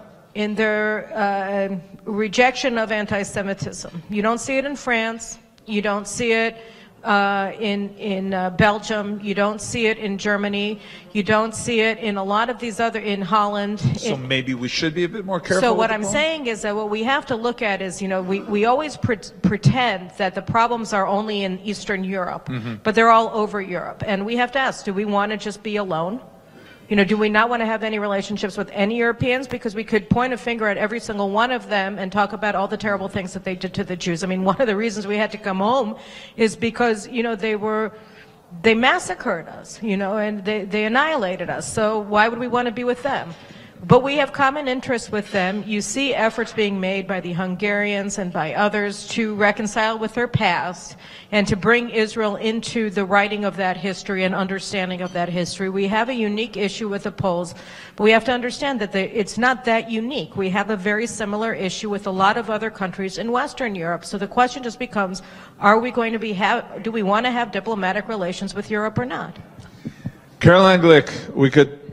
rejection of anti-Semitism. You don't see it in France. You don't see it in Belgium. You don't see it in Germany. You don't see it in a lot of these other, in Holland. So maybe we should be a bit more careful. So with what the I'm Poles? saying is that what we have to look at is, we always pretend that the problems are only in Eastern Europe, but they're all over Europe. And we have to ask, do we want to just be alone? Do we not want to have any relationships with any Europeans? Because we could point a finger at every single one of them and talk about all the terrible things that they did to the Jews. I mean, one of the reasons we had to come home is because, they massacred us, and they annihilated us. So why would we want to be with them? But we have common interests with them. You see efforts being made by the Hungarians and by others to reconcile with their past and to bring Israel into the writing of that history and understanding of that history. We have a unique issue with the Poles, but we have to understand that it's not that unique. We have a very similar issue with a lot of other countries in Western Europe. So the question just becomes, are we going to do we want to have diplomatic relations with Europe or not? Caroline Glick,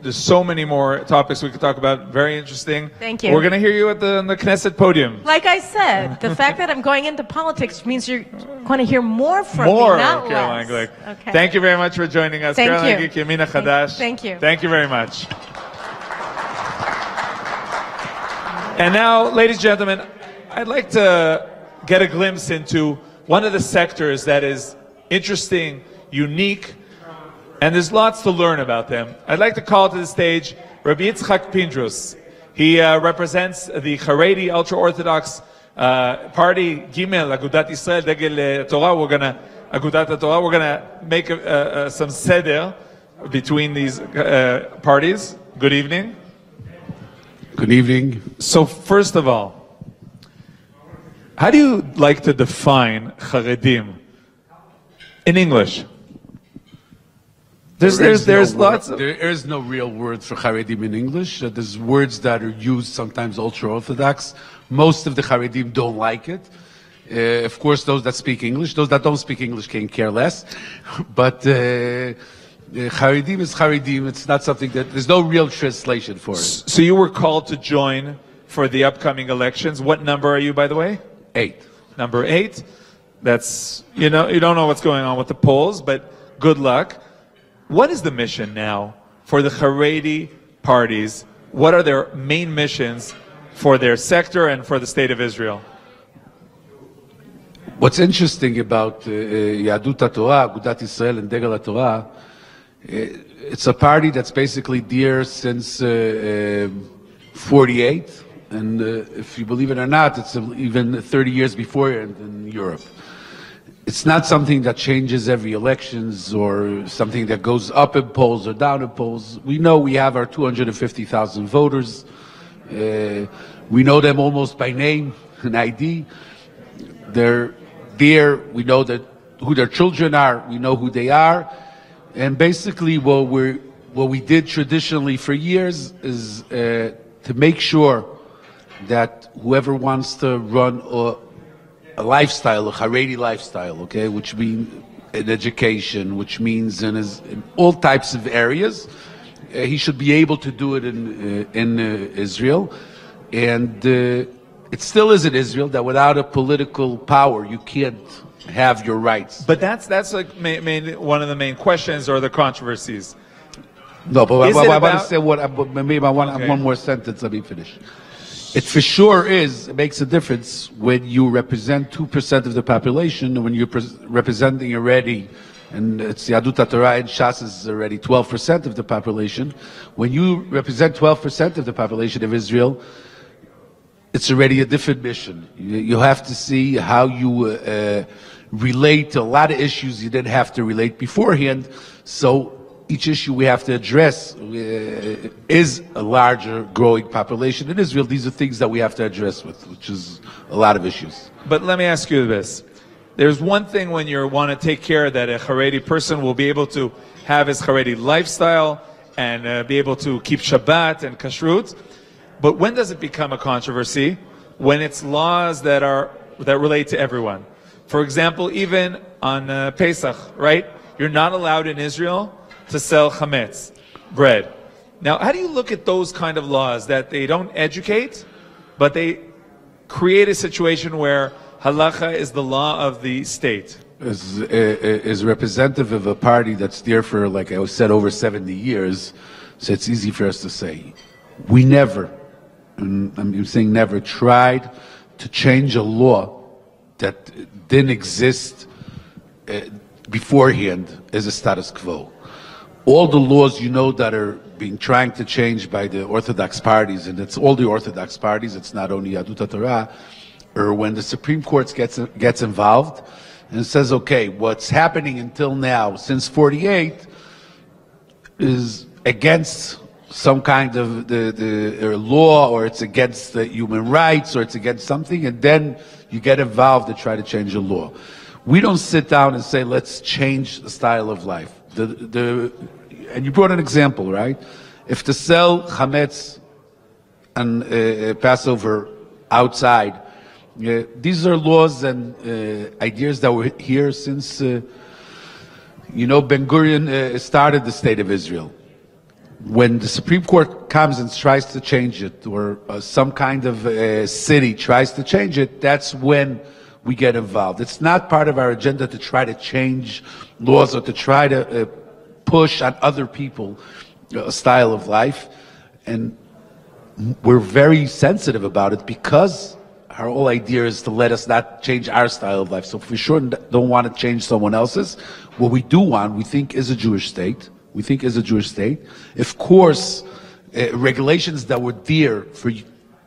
there's so many more topics we could talk about. Very interesting. Thank you. We're going to hear you at the Knesset podium. Like I said, the fact that I'm going into politics means you're going to hear more from me, not Caroline less. Glick. Okay. Thank you very much for joining us. Thank Caroline you. Glick, Yamina Chadash. Thank you. Thank you very much. And now, ladies and gentlemen, I'd like to get a glimpse into one of the sectors that is interesting, unique, and there's lots to learn about them. I'd like to call to the stage Rabbi Yitzchak Pindrus. He represents the Haredi ultra-Orthodox party, Gimel, Agudat Yisrael, Degel Torah. Agudat Torah. We're gonna make some seder between these parties. Good evening. Good evening. So first of all, how do you like to define Haredim in English? There's lots of... There is no real word for Haredim in English. There's words that are used, sometimes ultra-Orthodox. Most of the Haredim don't like it. Of course, those that speak English. Those that don't speak English can care less. But Haredim is Haredim. It's not something that... There's no real translation for it. So you were called to join for the upcoming elections. What number are you, by the way? 8. Number 8. That's... you don't know what's going on with the polls, but good luck. What is the mission now for the Haredi parties? What are their main missions for their sector and for the state of Israel? What's interesting about Yadut Torah, Agudat Yisrael, and Degel Torah, it's a party that's basically there since 48, and if you believe it or not, it's even 30 years before in Europe. It's not something that changes every elections or something that goes up in polls or down in polls. We know we have our 250,000 voters. We know them almost by name and ID. They're there. We know who their children are. We know who they are. And basically what we did traditionally for years is to make sure that whoever wants to run a lifestyle, a Haredi lifestyle, okay, which means in education, which means in all types of areas, he should be able to do it in Israel. And it still is in Israel that without a political power, you can't have your rights. But that's like one of the main questions or the controversies. No, but Is I it want to about- say maybe I want Okay. one more sentence. Let me finish. It for sure it makes a difference when you represent 2% of the population, and when you're representing already, and it's Yadut Torah and Shas is already 12% of the population. When you represent 12% of the population of Israel, it's already a different mission. You have to see how you relate to a lot of issues you didn't have to relate beforehand. So each issue we have to address is a larger growing population in Israel. These are things that we have to address with, which is a lot of issues. But let me ask you this. There's one thing when you want to take care that a Haredi person will be able to have his Haredi lifestyle and be able to keep Shabbat and Kashrut. But when does it become a controversy? When it's laws that relate to everyone. For example, even on Pesach, right? You're not allowed in Israel to sell chametz, bread. Now, how do you look at those kind of laws that they don't educate, but they create a situation where halacha is the law of the state? is representative of a party that's there for, like I said, over 70 years, so it's easy for us to say. We never, and I'm saying never, tried to change a law that didn't exist beforehand as a status quo. All the laws that are being trying to change by the Orthodox parties, and it's all the Orthodox parties, it's not only Yadut Torah, or when the Supreme Court gets involved and says, okay, what's happening until now, since 48, is against some kind of the law, or it's against the human rights, or it's against something, and then you get involved to try to change the law. We don't sit down and say, let's change the style of life. And you brought an example, right? If to sell chametz and Passover outside, these are laws and ideas that were here since, Ben Gurion started the State of Israel. When the Supreme Court comes and tries to change it, or some kind of city tries to change it, that's when we get involved. It's not part of our agenda to try to change laws or to try to push on other people a style of life. And we're very sensitive about it because our whole idea is to let us not change our style of life. So if we sure don't want to change someone else's, what we do want, we think, is a Jewish state. We think is a Jewish state. Of course, regulations that were there for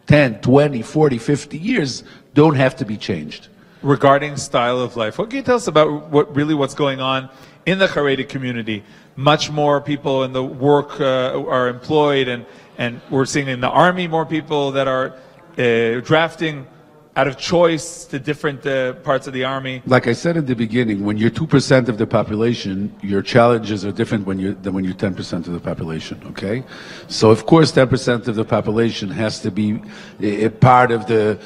10, 20, 40, 50 years don't have to be changed. Regarding style of life, what can you tell us about what's going on in the Haredi community? Much more people in the work are employed, and we're seeing in the army more people that are drafting out of choice to different parts of the army. Like I said in the beginning, when you're 2% of the population, your challenges are different than when you're 10% of the population, okay? So of course 10% of the population has to be a part of the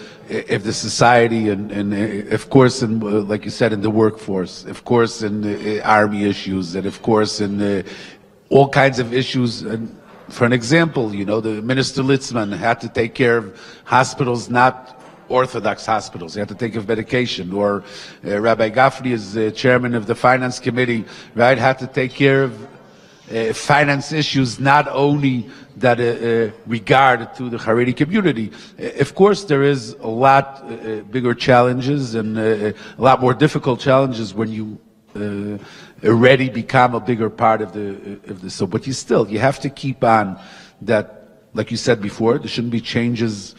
society, and of course, like you said, in the workforce, of course in the army issues, and of course in all kinds of issues. And for an example, the Minister Litzman had to take care of hospitals, not Orthodox hospitals. They have to take care of medication. Or Rabbi Gafni is the chairman of the finance committee, right? Had to take care of finance issues, not only that regard to the Haredi community. Of course, there is a lot bigger challenges and a lot more difficult challenges when you already become a bigger part of the. So, but you have to keep on that, like you said before, there shouldn't be changes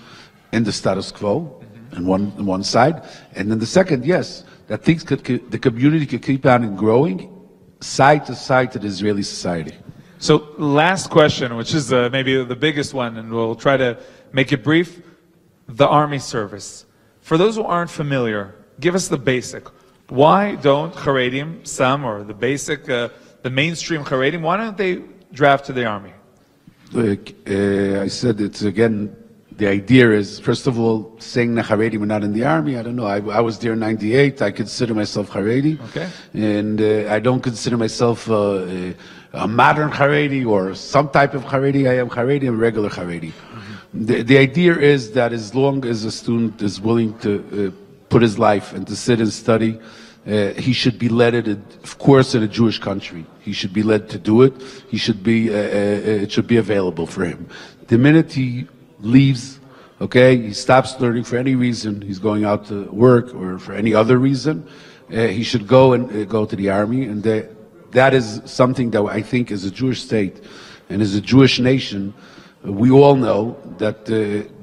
in the status quo, on one side, and then the second, yes, that the community could keep on growing side to side to the Israeli society. So, last question, which is maybe the biggest one, and we'll try to make it brief: the army service. For those who aren't familiar, give us the basic. Why don't Haredim, some, or the basic, the mainstream Haredim, why don't they draft to the army? I said it's again. The idea is, first of all, saying the Haredi were not in the army. I don't know. I was there in '98. I consider myself Haredi. Okay. And I don't consider myself a modern Haredi or some type of Haredi. I am Haredi, I'm regular Haredi. Mm-hmm. The idea is that as long as a student is willing to put his life and to sit and study, he should be led, of course, in a Jewish country. He should be led to do it. He should be. It should be available for him. The minute he leaves, okay, he stops learning for any reason, he's going out to work or for any other reason, he should go to the army, and that is something that I think as a Jewish state and as a Jewish nation, we all know that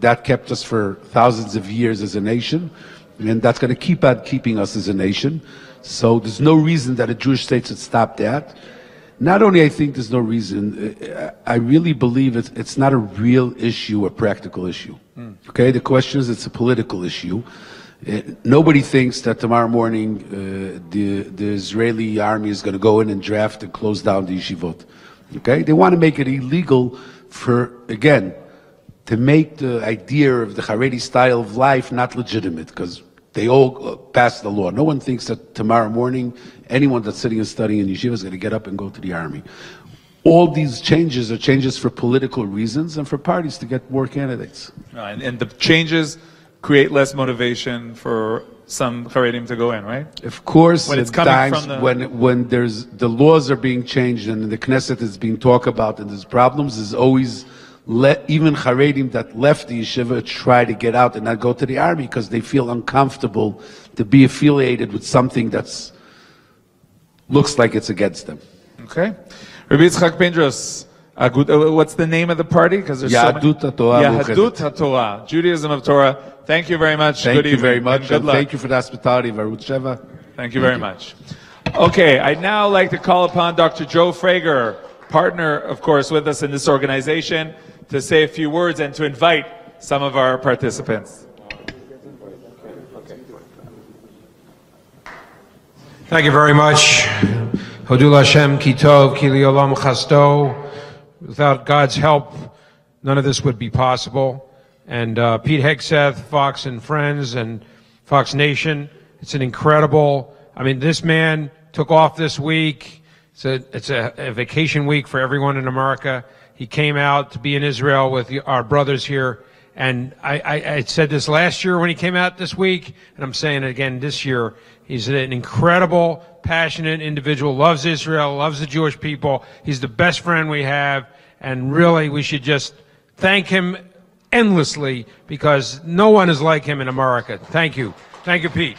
that kept us for thousands of years as a nation, and that's going to keep on keeping us as a nation. So there's no reason that a Jewish state should stop that. Not only I think there's no reason, I really believe it's not a real issue, a practical issue. Okay, the question is, it's a political issue. Nobody thinks that tomorrow morning the Israeli army is going to go in and draft and close down the yeshivot. Okay, they want to make it illegal to make the idea of the Haredi style of life not legitimate, because they all passed the law. No one thinks that tomorrow morning anyone that's sitting and studying in yeshiva is going to get up and go to the army. All these changes are changes for political reasons and for parties to get more candidates. And the changes create less motivation for some Haredim to go in, right? Of course, When at it's coming times from the- when there's the laws are being changed and the Knesset is being talked about and there's problems, there's always even Haredim that left the yeshiva try to get out and not go to the army because they feel uncomfortable to be affiliated with something that's looks like it's against them. Okay. Rabbi Yitzchak Pindros, what's the name of the party? Because there's Yahadut HaTorah. Yahadut HaTorah, Judaism of Torah. Thank you very much. Thank Good you very evening, much. and good And luck. thank you for the hospitality of Arutz Sheva. Thank you very much. Okay, I'd now like to call upon Dr. Joe Frager, partner, of course, with us in this organization, to say a few words and to invite some of our participants. Thank you very much. Hodul Hashem ki tov ki li'olam chasto. Without God's help, none of this would be possible. And Pete Hegseth, Fox and Friends, and Fox Nation, it's an incredible. I mean, this man took off this week. It's a vacation week for everyone in America. He came out to be in Israel with our brothers here. And I said this last year when he came out this week, and I'm saying it again this year. He's an incredible, passionate individual, loves Israel, loves the Jewish people. He's the best friend we have, and really we should just thank him endlessly because no one is like him in America. Thank you. Thank you, Pete.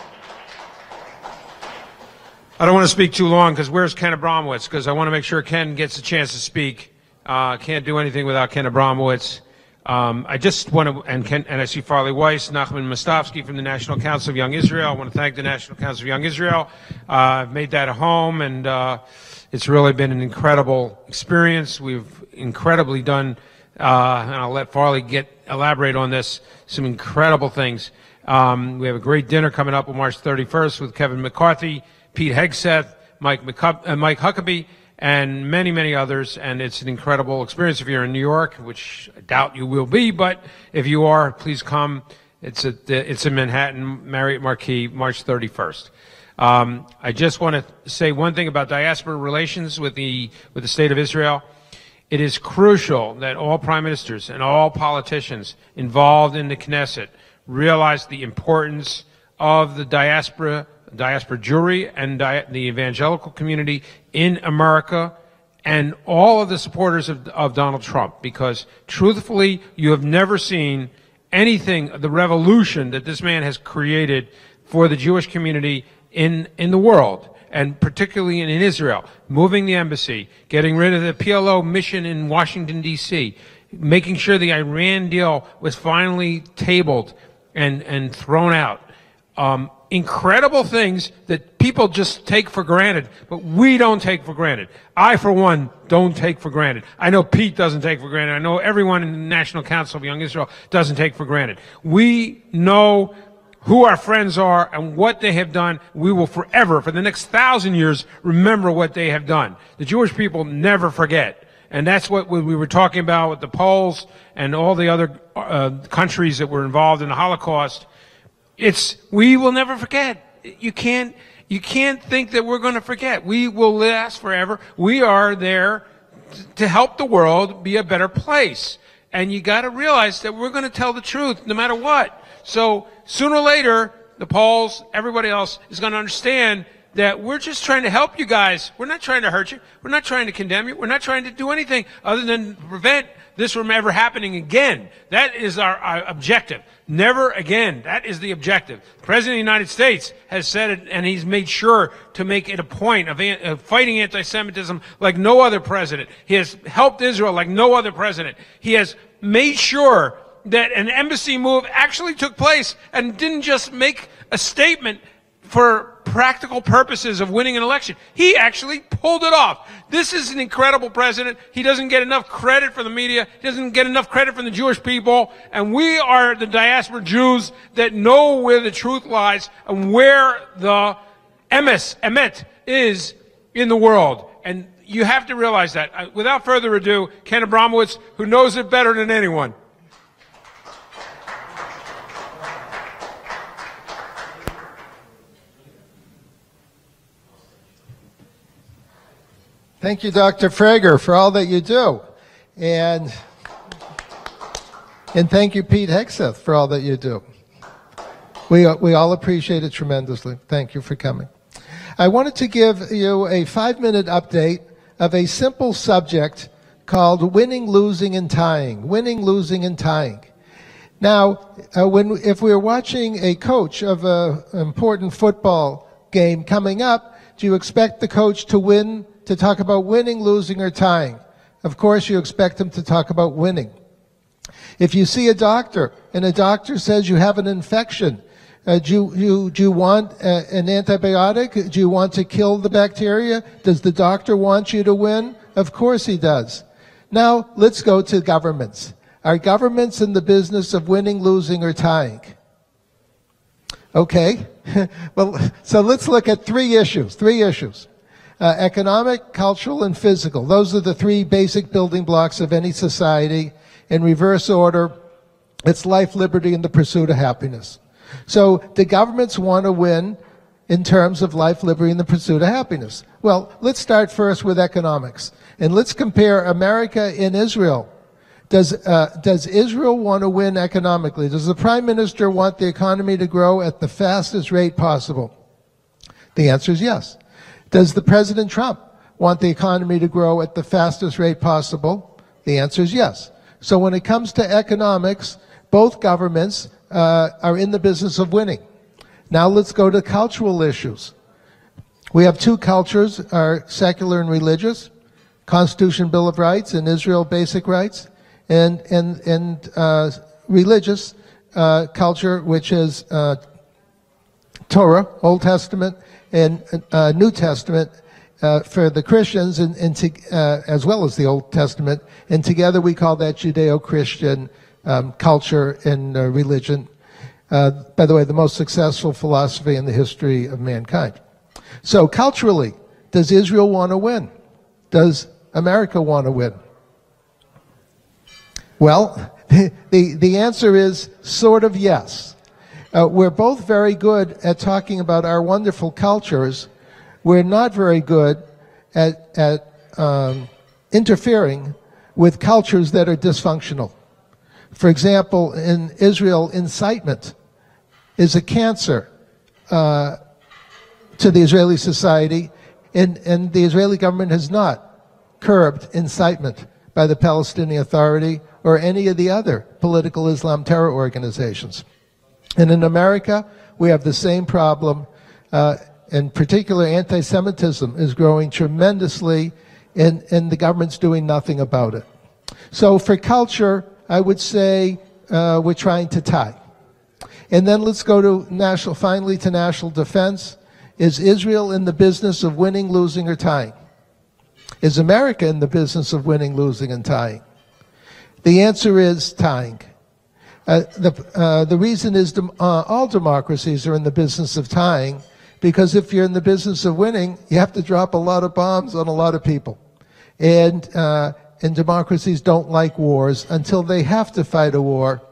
I don't want to speak too long because where's Ken Abramowitz? Because I want to make sure Ken gets a chance to speak. Can't do anything without Ken Abramowitz. I just want to, and I see Farley Weiss, Nachman Mostofsky from the National Council of Young Israel. I want to thank the National Council of Young Israel. I've made that a home, and it's really been an incredible experience. We've incredibly done, and I'll let Farley elaborate on this, some incredible things. We have a great dinner coming up on March 31st with Kevin McCarthy, Pete Hegseth, Mike Huckabee, and many, many others, and it's an incredible experience if you're in New York, which I doubt you will be, but if you are, please come. It's in Manhattan, Marriott Marquis, March 31st. I just want to say one thing about diaspora relations with the State of Israel. It is crucial that all prime ministers and all politicians involved in the Knesset realize the importance of the diaspora Jewry and the evangelical community in America and all of the supporters of Donald Trump, because truthfully, you have never seen anything, the revolution that this man has created for the Jewish community in the world, and particularly in Israel, moving the embassy, getting rid of the PLO mission in Washington, D.C., making sure the Iran deal was finally tabled and thrown out. Incredible things that people just take for granted, but we don't take for granted. I, for one, don't take for granted. I know Pete doesn't take for granted. I know everyone in the National Council of Young Israel doesn't take for granted. We know who our friends are and what they have done. We will forever, for the next 1,000 years, remember what they have done. The Jewish people never forget. And that's what we were talking about with the Poles and all the other countries that were involved in the Holocaust. We will never forget. You can't think that we're going to forget. We will last forever. We are there to help the world be a better place. And you got to realize that we're going to tell the truth no matter what. So sooner or later, the Poles, everybody else is going to understand that we're just trying to help you guys. We're not trying to hurt you. We're not trying to condemn you. We're not trying to do anything other than prevent this from ever happening again. That is our objective. Never again. That is the objective. The President of the United States has said it, and he's made sure to make it a point of fighting anti-Semitism like no other president. He has helped Israel like no other president. He has made sure that an embassy move actually took place and didn't just make a statement for practical purposes of winning an election. He actually pulled it off. This is an incredible president. He doesn't get enough credit from the media. He doesn't get enough credit from the Jewish people. And we are the diaspora Jews that know where the truth lies and where the emet is in the world. And you have to realize that. Without further ado, Ken Abramowitz, who knows it better than anyone. Thank you, Dr. Frager, for all that you do. And thank you, Pete Hegseth, for all that you do. We all appreciate it tremendously. Thank you for coming. I wanted to give you a 5-minute update of a simple subject called winning, losing, and tying. Winning, losing, and tying. Now, if we're watching a coach of an important football game coming up, do you expect the coach to talk about winning, losing, or tying? Of course, you expect him to talk about winning. If you see a doctor and a doctor says you have an infection, do you want an antibiotic? Do you want to kill the bacteria? Does the doctor want you to win? Of course he does. Now, let's go to governments. Are governments in the business of winning, losing, or tying? Okay. Well, so let's look at three issues. Economic, cultural, and physical. Those are the three basic building blocks of any society. In reverse order, it's life, liberty, and the pursuit of happiness. So the governments want to win in terms of life, liberty, and the pursuit of happiness. Well, let's start first with economics. And let's compare America and Israel. Does Israel want to win economically? Does the Prime Minister want the economy to grow at the fastest rate possible? The answer is yes. Does the President Trump want the economy to grow at the fastest rate possible? The answer is yes. So when it comes to economics, both governments are in the business of winning. Now let's go to cultural issues. We have two cultures, are secular and religious, Constitution, Bill of Rights, and Israel Basic Rights, and religious culture, which is Torah, Old Testament, and New Testament for the Christians, as well as the Old Testament, and together we call that Judeo-Christian culture and religion. By the way, the most successful philosophy in the history of mankind. So culturally, does Israel want to win? Does America want to win? Well, the answer is sort of yes. We're both very good at talking about our wonderful cultures. We're not very good at interfering with cultures that are dysfunctional. For example, in Israel, incitement is a cancer to the Israeli society, and the Israeli government has not curbed incitement by the Palestinian Authority or any of the other political Islam terror organizations. And in America, we have the same problem. In particular, anti-Semitism is growing tremendously, and the government's doing nothing about it. So for culture, I would say we're trying to tie. And then let's go to finally to national defense. Is Israel in the business of winning, losing, or tying? Is America in the business of winning, losing, and tying? The answer is tying. The reason is all democracies are in the business of tying, because if you're in the business of winning, you have to drop a lot of bombs on a lot of people. And democracies don't like wars until they have to fight a war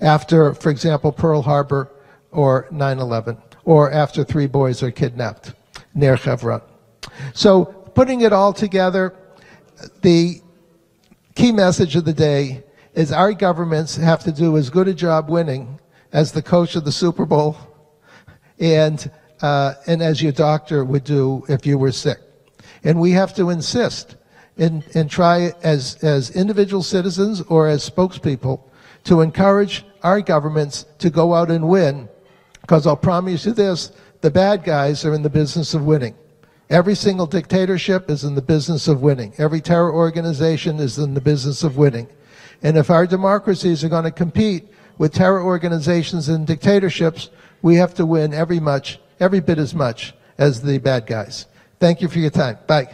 after, for example, Pearl Harbor or 9/11, or after 3 boys are kidnapped near Hebron. So putting it all together, the key message of the day is our governments have to do as good a job winning as the coach of the Super Bowl and as your doctor would do if you were sick. And we have to insist and try as individual citizens or as spokespeople to encourage our governments to go out and win, because I'll promise you this, the bad guys are in the business of winning. Every single dictatorship is in the business of winning. Every terror organization is in the business of winning. And if our democracies are going to compete with terror organizations and dictatorships, we have to win every bit as much as the bad guys. Thank you for your time. Bye.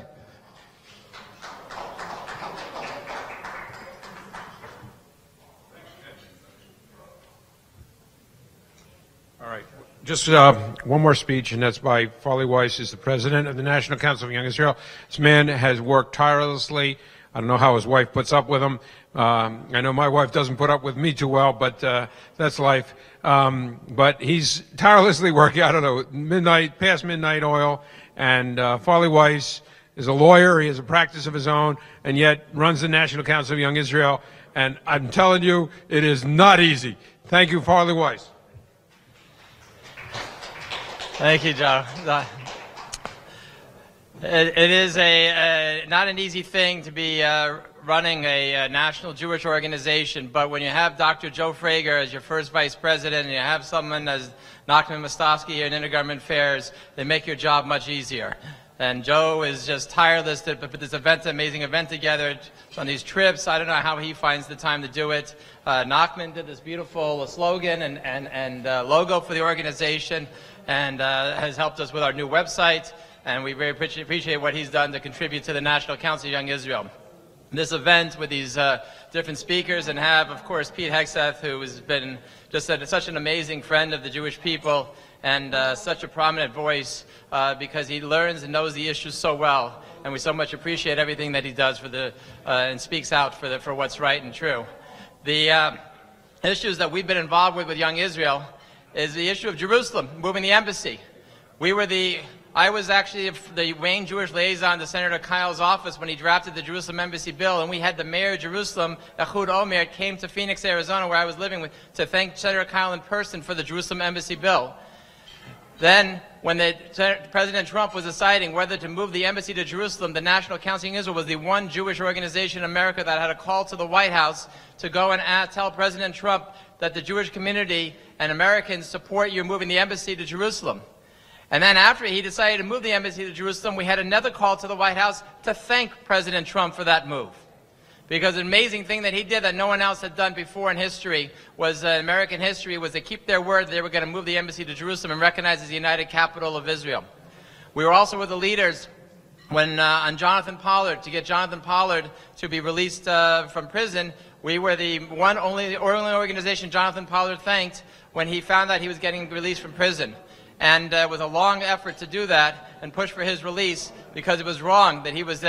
All right. Just one more speech, and that's by Farley Weiss, who's the president of the National Council of Young Israel. This man has worked tirelessly. I don't know how his wife puts up with him. I know my wife doesn't put up with me too well, but that's life. But he's tirelessly working, I don't know, past midnight oil. And Farley Weiss is a lawyer. He has a practice of his own, and yet runs the National Council of Young Israel. And I'm telling you, it is not easy. Thank you, Farley Weiss. Thank you, Joe. It is not an easy thing to be running a national Jewish organization, but when you have Dr. Joe Frager as your first vice president and you have someone as Nachman Mostovsky in Intergovernment Affairs, they make your job much easier. And Joe is just tireless to put this amazing event together on these trips. I don't know how he finds the time to do it. Nachman did this beautiful slogan and logo for the organization and has helped us with our new website. And we very appreciate what he's done to contribute to the National Council of Young Israel. This event with these different speakers, and have, of course, Pete Hegseth, who has been just such an amazing friend of the Jewish people and such a prominent voice because he learns and knows the issues so well. And we so much appreciate everything that he does for and speaks out for what's right and true. The issues that we've been involved with Young Israel is the issue of Jerusalem, moving the embassy. I was actually the main Jewish liaison to Senator Kyle's office when he drafted the Jerusalem embassy bill, and we had the mayor of Jerusalem, Ehud Omer, came to Phoenix, Arizona, where I was living, to thank Senator Kyle in person for the Jerusalem embassy bill. Then, when President Trump was deciding whether to move the embassy to Jerusalem, the National Council of Israel was the one Jewish organization in America that had a call to the White House to go and tell President Trump that the Jewish community and Americans support you moving the embassy to Jerusalem. And then after he decided to move the embassy to Jerusalem, we had another call to the White House to thank President Trump for that move. Because an amazing thing that he did that no one else had done before in history was, American history, was to keep their word. They were going to move the embassy to Jerusalem and recognize as the united capital of Israel. We were also with the leaders when on Jonathan Pollard, to get Jonathan Pollard to be released from prison. We were the only organization Jonathan Pollard thanked when he found out he was getting released from prison. And it was a long effort to do that and push for his release, because it was wrong that he was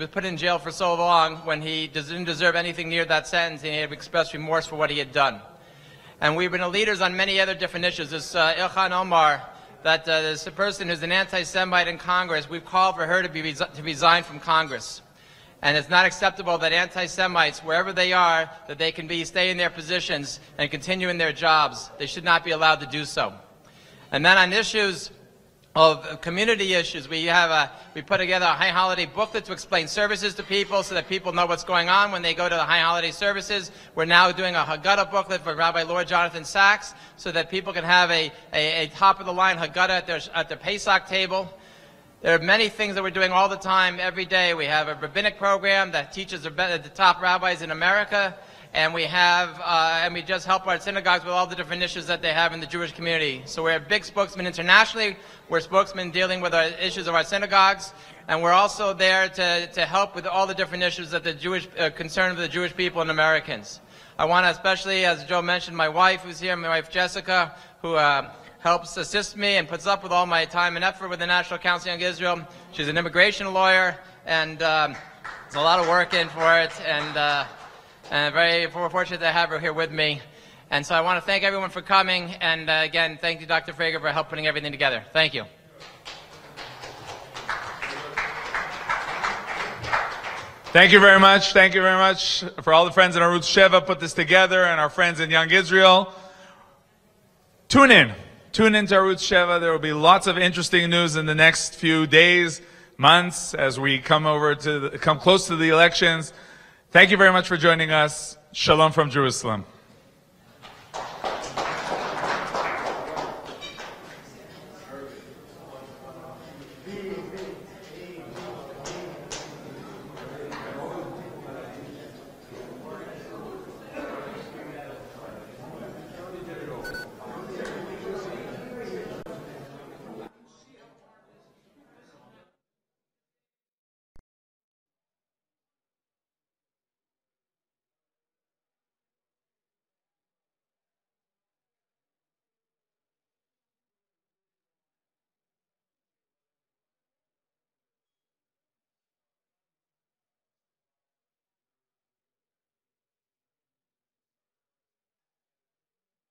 put in jail for so long when he didn't deserve anything near that sentence, and he had expressed remorse for what he had done. And we've been leaders on many other different issues. This Ilhan Omar, this person who's an anti-Semite in Congress, we've called for her to resign from Congress. And it's not acceptable that anti-Semites, wherever they are, that they can stay in their positions and continue in their jobs. They should not be allowed to do so. And then on issues of community issues, we put together a high holiday booklet to explain services to people so that people know what's going on when they go to the high holiday services. We're now doing a Haggadah booklet for Rabbi Lord Jonathan Sachs so that people can have a top-of-the-line Haggadah at their Pesach table. There are many things that we're doing all the time, every day. We have a rabbinic program that teaches the top rabbis in America. And we just help our synagogues with all the different issues that they have in the Jewish community. So we're a big spokesman internationally. We're spokesmen dealing with our issues of our synagogues. And we're also there to help with all the different issues that the Jewish concern of the Jewish people and Americans. I want to especially, as Joe mentioned, my wife who's here, my wife Jessica, who helps assist me and puts up with all my time and effort with the National Council of Young Israel. She's an immigration lawyer, and there's a lot of work in for it. And very fortunate to have her here with me. And so I want to thank everyone for coming. And again, thank you, Dr. Frager, for helping putting everything together. Thank you. Thank you very much. Thank you very much for all the friends in Arutz Sheva put this together, and our friends in Young Israel. Tune in. Tune in to Arutz Sheva. There will be lots of interesting news in the next few days, months, as we come close to the elections. Thank you very much for joining us. Shalom from Jerusalem.